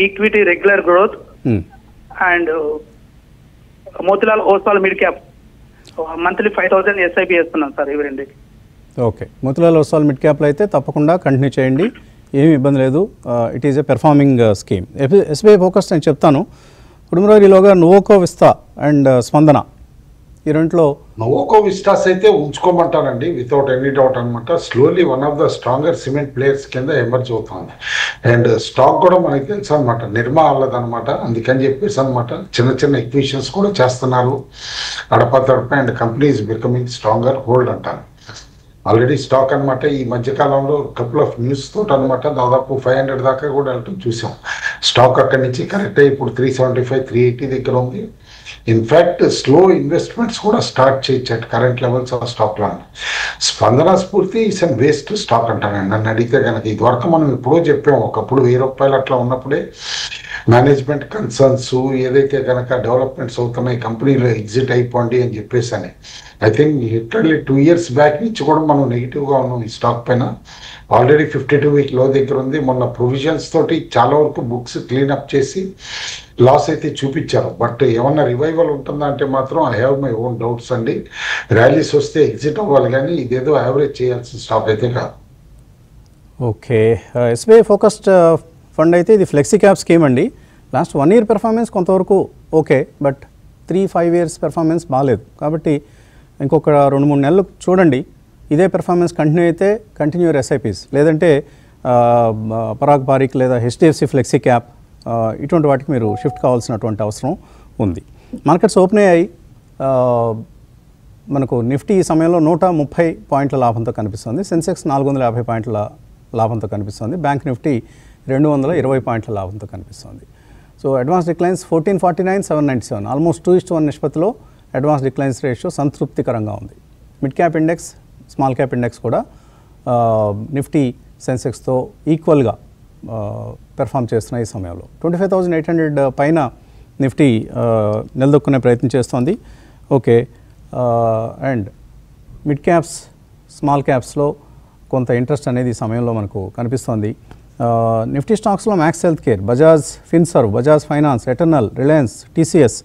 equity regular growth and Motilal Oswal mid cap monthly 5,000 SIP చేస్తున్నాను సార్, ఇవి రెండింటికి. ఓకే, మోతిలాల్ ఓస్వాల్ మిడ్ క్యాప్లో అయితే తప్పకుండా కంటిన్యూ చేయండి, ఏమి ఇబ్బంది లేదు. It is a performing scheme. SBI focus నేను చెప్తాను. కుటుంబరావులోగా నువ్వుకో విస్తా అండ్ స్పందన, ఈ రెంట్లో నోవోకో విస్టాస్ అయితే ఉంచుకోమంటానండి వితౌట్ ఎనీ డౌట్ అనమాట. Slowly one of the stronger cement players కింద ఎమర్జ్ అవుతుంది. అండ్ స్టాక్ కూడా మనకి తెలుసు అనమాట, నిర్మా అవ్వదనమాట. అందుకని చెప్పేసి అనమాట చిన్న ఎక్విషన్స్ కూడా చేస్తున్నారు అడప తడప, and company is becoming stronger. Hold అంటాను. ఆల్రెడీ స్టాక్ అనమాట. ఈ మధ్యకాలంలో కపుల్ ఆఫ్ న్యూస్ తోటి అనమాట దాదాపు 500 దాకా కూడా వెళ్ళటం చూసాం. స్టాక్ అక్కడి నుంచి కరెక్ట్ అయ్యి ఇప్పుడు 375, 380 దగ్గర ఉంది. ఇన్ఫ్యాక్ట్ స్లో ఇన్వెస్ట్మెంట్స్ కూడా స్టార్ట్ చేయొచ్చు కరెంట్ లెవెల్స్ ఆఫ్ స్టాక్ లో. స్పందన స్ఫూర్తి ఇస్ అండ్ వేస్ట్ స్టాక్ అంటానండి నన్ను అడిగితే కనుక. ఇదివరకు మనం ఎప్పుడో చెప్పాం, ఒకప్పుడు ₹1000 అట్లా ఉన్నప్పుడే మేనేజ్మెంట్ కన్సర్న్స్ ఏదైతే కనుక డెవలప్మెంట్స్ అవుతున్నాయి కంపెనీలో ఎగ్జిట్ అయిపోండి అని చెప్పేసి అని. I think literally 2 years back నుంచి కూడా మనం నెగిటివ్గా ఉన్నాం ఈ స్టాక్ పైన. ఆల్రెడీ 52-week లో దగ్గర ఉంది. మొన్న ప్రొవిజన్స్ తోటి చాలా వరకు బుక్స్ క్లీన్అప్ చేసి లాస్ అయితే చూపించారు. బట్ ఏమన్నా రివైవల్ ఉంటుందా అంటే మాత్రం I have my own doubts అండి. ర్యాలీస్ వస్తే ఎగ్జిట్ అవ్వాలి కానీ ఇదేదో యావరేజ్ చేయాల్సిన స్టాక్ అయితే కాదు. ఓకే, ఎస్బీఐ ఫోకస్డ్ ఫండ్ అయితే ఇది ఫ్లెక్సీ క్యాప్ స్కీమ్ అండి. లాస్ట్ 1 year పెర్ఫార్మెన్స్ కొంతవరకు ఓకే, బట్ 3-5 years పెర్ఫార్మెన్స్ బాగాలేదు. కాబట్టి ఇంకొక 2-3 నెలలు చూడండి. ఇదే పెర్ఫార్మెన్స్ కంటిన్యూ అయితే కంటిన్యూ ఎస్ఐపీస్, లేదంటే పరాగ్ పారిక్ లేదా హెచ్డిఎఫ్సి ఫ్లెక్సీ క్యాప్ ఇటువంటి వాటికి మీరు షిఫ్ట్ కావాల్సినటువంటి అవసరం ఉంది. మార్కెట్స్ ఓపెన్ అయ్యాయి. మనకు నిఫ్టీ ఈ సమయంలో 130 పాయింట్ల లాభంతో కనిపిస్తుంది. సెన్సెక్స్ 450 పాయింట్ల లాభంతో కనిపిస్తుంది. బ్యాంక్ నిఫ్టీ 220 పాయింట్ల లాభంతో కనిపిస్తుంది. సో అడ్వాన్స్ డిక్లైన్స్ 1449, 797 ఆల్మోస్ట్ 2:1 నిష్పత్తిలో అడ్వాన్స్ డిక్లైన్స్ రేషియో సంతృప్తికరంగా ఉంది. Mid cap index, small cap index కూడా నిఫ్టీ సెన్సెక్స్తో ఈక్వల్గా పెర్ఫామ్ చేస్తున్న ఈ సమయంలో 25,800 పైన నిఫ్టీ నిలదొక్కునే ప్రయత్నం చేస్తోంది. Okay, and mid caps, small క్యాప్స్లో కొంత ఇంట్రెస్ట్ అనేది ఈ సమయంలో మనకు కనిపిస్తోంది. నిఫ్టీ స్టాక్స్లో Max Health care, Bajaj Finserv, Bajaj finance, Eternal, Reliance, TCS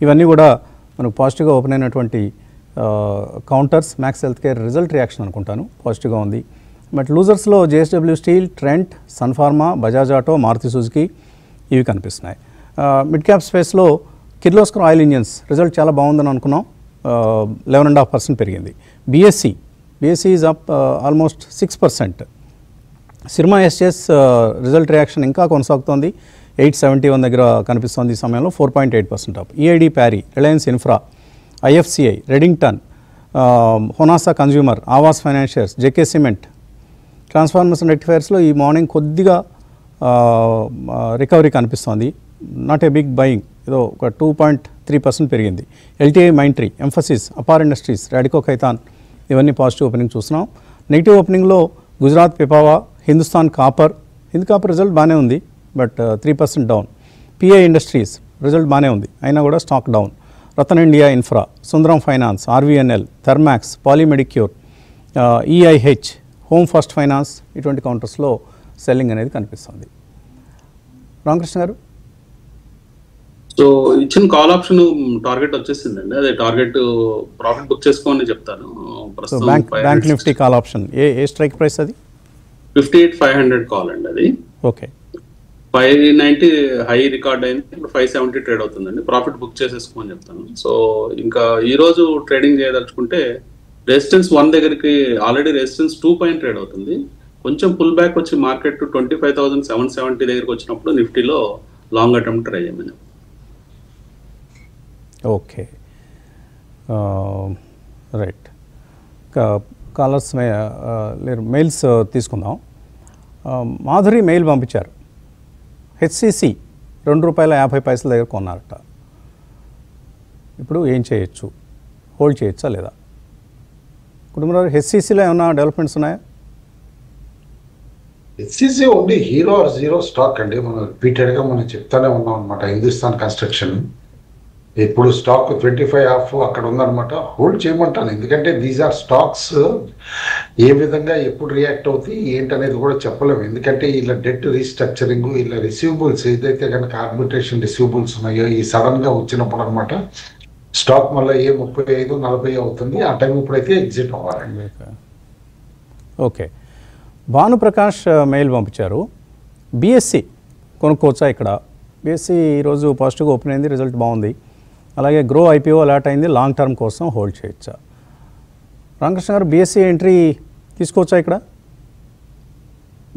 ఇవన్నీ కూడా మనకు పాజిటివ్గా ఓపెన్ అయినటువంటి counters. Max Health care result reaction అనుకుంటాను పాజిటివ్గా ఉంది. బట్ లూజర్స్లో JSW steel, Trent, Sun Pharma, Bajaj auto, Maruti Suzuki ఇవి కనిపిస్తున్నాయి. మిడ్ క్యాప్ స్పేస్లో కిర్లోస్కర్ ఆయిల్ ఇంజిన్స్ రిజల్ట్ చాలా బాగుందని అనుకున్నాం, 11.5% పెరిగింది. BSE is up almost 6%. Syrma SS result reaction ఇంకా కొనసాగుతోంది, 871 దగ్గర కనిపిస్తోంది ఈ సమయంలో, 4.8% up. EID Parry, Reliance infra, IFCI, Redington, Honasa consumer, Aavas financiers, JK cement, transformers and రెక్టిఫైర్స్లో ఈ మార్నింగ్ కొద్దిగా రికవరీ కనిపిస్తోంది. నాట్ ఏ బిగ్ బయింగ్, ఏదో ఒక 2.3% పెరిగింది. LTI Mindtree, Mphasis, Apar industries, Radico Khaitan ఇవన్నీ పాజిటివ్ ఓపెనింగ్ చూస్తున్నాం. నెగిటివ్ ఓపెనింగ్లో గుజరాత్ పిపావా, హిందుస్థాన్ కాపర్ రిజల్ట్ బాగానే ఉంది, but 3% down. PI industries result బాగానే ఉంది, అయినా కూడా stock down. Ratan India infra, Sundaram finance, RVNL, Thermax, Polymedicure, EIH, home first finance ఇటువంటి కౌంటర్స్లో సెల్లింగ్ అనేది కనిపిస్తుంది. రామకృష్ణ గారు, సో ఇచ్చిన కాల్ ఆప్షన్ టార్గెట్ వచ్చేసిందండి, అదే టార్గెట్ ప్రాఫిట్ బుక్ చేసుకోమని చెప్తాను. Bank Nifty call option A strike price అది? 58,500 కాల్ అండి అది. ఓకే, 590 హై రికార్డ్ అయింది, ఇప్పుడు 570 ట్రేడ్ అవుతుందండి. ప్రాఫిట్ బుక్ చేసేసుకోమని చెప్తాను. సో ఇంకా ఈ రోజు ట్రేడింగ్ చేయదలుచుకుంటే రెసిస్టెన్స్ 1 దగ్గరికి ఆల్రెడీ రెసిస్టెన్స్ 2 పైన ట్రేడ్ అవుతుంది. కొంచెం పుల్ బ్యాక్ వచ్చి మార్కెట్ 25,770 దగ్గరికి వచ్చినప్పుడు నిఫ్టీలో లాంగ్ అటెంప్ట్ ట్రై చేయమని. Okay, right. కాలర్స్ లేరు, మెయిల్స్ తీసుకుందాం. మాధురి మెయిల్ పంపించారు, హెచ్సిసి ₹2.50 దగ్గర కొన్నారట. ఇప్పుడు ఏం చేయొచ్చు, హోల్డ్ చేయొచ్చా లేదా? కుటుంబరావు, హెచ్సిసిలో ఏమైనా డెవలప్మెంట్స్ ఉన్నాయా? HCC only hero or zero stock అండి. మనం రిపీటెడ్గా మనం చెప్తానే ఉన్నాం అనమాట. హిందుస్థాన్ కన్స్ట్రక్షన్ ఇప్పుడు స్టాక్ 25 ఆఫ్ అక్కడ ఉందన్నమాట. హోల్డ్ చేయమంటాను, ఎందుకంటే దీస్ ఆర్ స్టాక్స్ ఏ విధంగా ఎప్పుడు రియాక్ట్ అవుతాయి ఏంటనేది కూడా చెప్పలేము. ఎందుకంటే ఇలా డెట్ రీస్ట్రక్చరింగ్, ఇలా రిసీవబుల్స్ ఏదైతే కనుక ఆర్బిట్రేషన్ రిసీవబుల్స్ ఉన్నాయో ఈ సడన్గా వచ్చినప్పుడు అనమాట స్టాక్ మళ్ళీ 35-40 అవుతుంది. ఆ టైం ఇప్పుడైతే ఎగ్జిట్ అవ్వాలండి. ఓకే, భానుప్రకాష్ మెయిల్ పంపించారు, బిఎస్సి కొనుక్కోవచ్చా ఇక్కడ? బిఎస్సి ఈరోజు పాజిటివ్గా ఓపెన్ అయింది, రిజల్ట్ బాగుంది. అలాగే గ్రో ఐపీఓ అలాట్ అయింది, లాంగ్ టర్మ్ కోసం హోల్డ్ చేయొచ్చా? రామకృష్ణ గారు, బిఎస్సి ఎంట్రీ తీసుకోవచ్చా ఇక్కడ?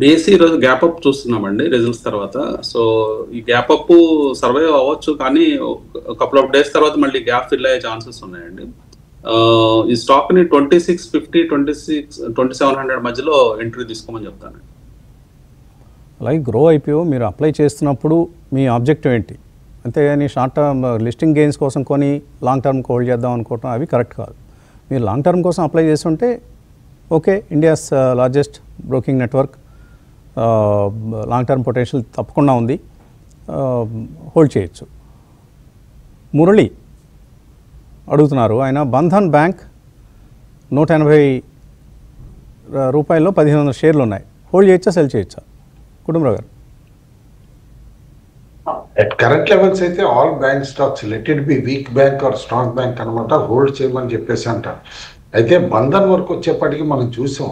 బిఎస్సి ఈరోజు గ్యాప్ అప్ చూస్తున్నామండి రిజల్ట్స్ తర్వాత. సో ఈ గ్యాప్ అప్ సర్వైవ్ అవ్వచ్చు, కానీ కపుల్ ఆఫ్ డేస్ తర్వాత మళ్ళీ గ్యాప్ ఫిల్ అయ్యే ఛాన్సెస్ ఉన్నాయండి. ఈ స్టాక్ని 2650 2700 మధ్యలో ఎంట్రీ తీసుకోమని చెప్తాను. అలాగే గ్రో ఐపీఓ మీరు అప్లై చేస్తున్నప్పుడు మీ ఆబ్జెక్టివ్ ఏంటి? అంతేగాని షార్ట్ టర్మ్ లిస్టింగ్ గెయిన్స్ కోసం కొని లాంగ్ టర్మ్కి హోల్డ్ చేద్దాం అనుకోవటం అవి కరెక్ట్ కాదు. మీరు లాంగ్ టర్మ్ కోసం అప్లై చేస్తుంటే okay, India's largest broking network, long term potential తప్పకుండా ఉంది, హోల్డ్ చేయొచ్చు. మురళి అడుగుతున్నారు, ఆయన బంధన్ బ్యాంక్ 180 రూపాయల్లో 1500 షేర్లు ఉన్నాయి, హోల్డ్ చేయొచ్చా సెల్ చేయొచ్చా? Kutumbarao garu. At current levels అయితే all bank stocks let it be weak bank or strong bank అనమాట హోల్డ్ చేయమని చెప్పేసి అంటారు. అయితే బంధన్ వరకు వచ్చేప్పటికి మనం చూసాం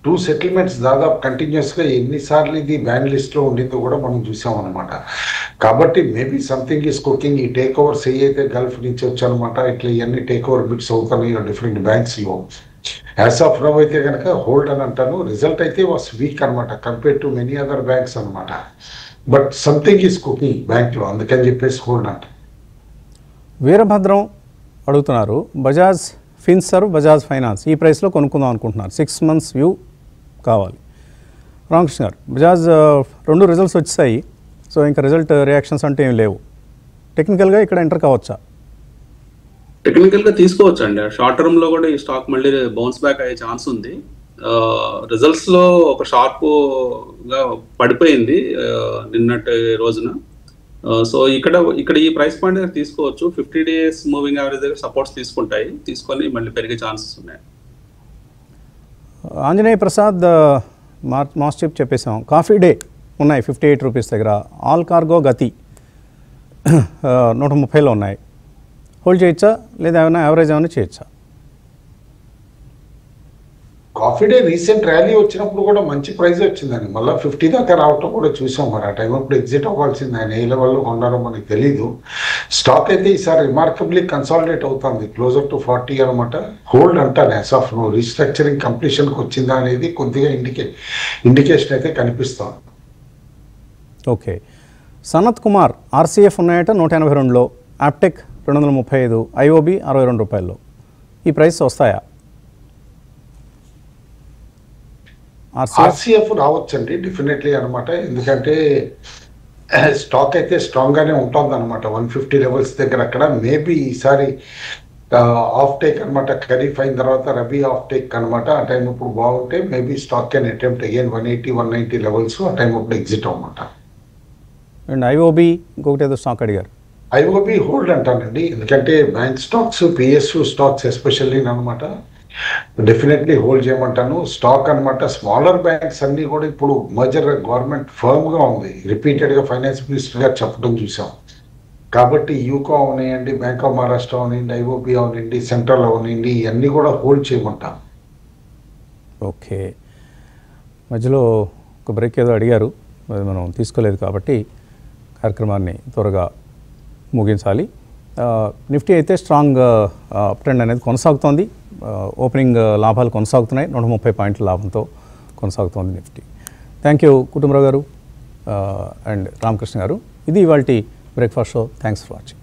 2 సెటిల్మెంట్స్ దాదాపు కంటిన్యూస్గా ఎన్నిసార్లు ఇది బ్యాన్ లిస్ట్లో ఉండిందో కూడా మనం చూసాం అనమాట. కాబట్టి మేబీ సంథింగ్ ఈస్ కుకింగ్. ఈ టేక్ ఓవర్స్ ఏవైతే గల్ఫ్ నుంచి వచ్చానమాట ఇట్లా ఇవన్నీ టేక్ ఓవర్ బిట్స్ అవుతున్నాయి డిఫరెంట్ బ్యాంక్స్లో. యాజ్ ఆఫ్ నౌ అయితే కనుక హోల్డ్ అని అంటాను. రిజల్ట్ అయితే వాస్ వీక్ అనమాట compare to many other banks అనమాట. బట్ సంథింగ్ ఈస్ కుకింగ్ బ్యాంక్లో, అందుకని చెప్పేసి హోల్డ్ అంట. వీరభద్రం అడుగుతున్నారు, బజాజ్ ఫిన్సర్వ్, బజాజ్ ఫైనాన్స్ ఈ ప్రైస్లో కొనుక్కుందాం అనుకుంటున్నారు, 6 months వ్యూ కావాలి. రామకృష్ణ గారు, బజాజ్ 2 రిజల్ట్స్ వచ్చాయి, సో ఇంకా రిజల్ట్ రియాక్షన్స్ అంటే ఏం లేవు, టెక్నికల్గా ఇక్కడ ఎంటర్ కావచ్చా? టెక్నికల్గా తీసుకోవచ్చు అండి. షార్ట్ టర్మ్లో కూడా ఈ స్టాక్ మళ్ళీ బౌన్స్ బ్యాక్ అయ్యే ఛాన్స్ ఉంది. రిజల్ట్స్లో ఒక షార్ప్గా పడిపోయింది నిన్నటి రోజున. సో ఇక్కడ ఈ ప్రైస్ పాయింట్ దగ్గర తీసుకోవచ్చు. 50 days మూవింగ్ యావరేజ్ దగ్గర సపోర్ట్స్ తీసుకొని మళ్ళీ పెరిగే ఛాన్సెస్ ఉన్నాయి. ఆంజనేయ ప్రసాద్ మాస్ చిప్ చెప్పేసాం. కాఫీ డే ఉన్నాయి 58 రూపీస్ దగ్గర. ఆల్ కార్గో గతి 130లో ఉన్నాయి, హోల్డ్ చేయొచ్చా లేదా ఏమైనా యావరేజ్ ఏమైనా చేయొచ్చా? కాఫీ డే రీసెంట్ ర్యాలీ వచ్చినప్పుడు కూడా మంచి ప్రైజ్ వచ్చిందండి, మళ్ళీ 50 దాకా రావటం కూడా చూసాం. మరి ఆ టైం అప్పుడు ఎగ్జిట్ అవ్వాల్సింది, ఆయన ఏ లెవెల్లో కొన్నారో మనకి తెలీదు. స్టాక్ అయితే ఈసారి రిమార్కబ్లీ కన్సాలిడేట్ అవుతుంది, క్లోజర్ టు 40 అనమాట. హోల్డ్ అంటాను యాజ్ ఆఫ్ నో. రీస్ట్రక్చరింగ్ కంప్లీషన్కి వచ్చిందా అనేది కొద్దిగా ఇండికేషన్ అయితే కనిపిస్తుంది. ఓకే. సనత్ కుమార్ ఆర్సీఎఫ్ ఉన్నాయట 182లో, యాప్టెక్ 235, ఐఓబి 62 రూపాయల్లో. ఈ ప్రైస్ వస్తాయా? ఆర్సీఎఫ్ రావచ్చండి డెఫినెట్లీ అనమాట. ఎందుకంటే స్టాక్ అయితే స్ట్రాంగ్గానే ఉంటుంది అనమాట 150 లెవెల్స్ దగ్గర. అక్కడ మేబీ ఈసారి ఆఫ్ టేక్ అనమాట, ఖరీఫ్ అయిన తర్వాత రబీ ఆఫ్ టేక్ అనమాట. ఆ టైం ఇప్పుడు బాగుంటే maybe stock can attempt again 180 190 levels. ఆ టైం అప్పుడు ఎగ్జిట్ అన్నమాట. అండ్ ఐఓబి ఇంకొకటి ఏదో స్టాక్ అడిగారు, ఐఓబి హోల్డ్ అంటానండి. ఎందుకంటే bank stocks, PSU stocks especially అనమాట డెఫినెట్లీ హోల్డ్ చేయమంటాను. స్టాక్ అనమాట స్మాలర్ బ్యాంక్స్ అన్నీ కూడా ఇప్పుడు మర్జర్ గవర్నమెంట్ ఫర్మ్గా ఉంది, రిపీటెడ్గా ఫైనాన్స్ మినిస్టర్ గారు చెప్పడం చూసాం. కాబట్టి యూకో అవనివ్వండి, బ్యాంక్ ఆఫ్ మహారాష్ట్ర అవనివ్వండి, ఐఓబి అవనివ్వండి, సెంట్రల్ అవనివ్వండి, ఇవన్నీ కూడా హోల్డ్ చేయమంటాం. ఓకే. మధ్యలో ఒక బ్రేక్ ఏదో అడిగారు, అది మనం తీసుకోలేదు కాబట్టి కార్యక్రమాన్ని త్వరగా ముగించాలి. నిఫ్టీ అయితే స్ట్రాంగ్ ట్రెండ్ అనేది కొనసాగుతోంది. ఓపెనింగ్ లాభాలు కొనసాగుతున్నాయి, 130 పాయింట్ల లాభంతో కొనసాగుతోంది నిఫ్టీ. థ్యాంక్ యూ కుటుంబరావు గారు అండ్ రామకృష్ణ గారు. ఇది ఇవాల్టి breakfast show. Thanks for watching.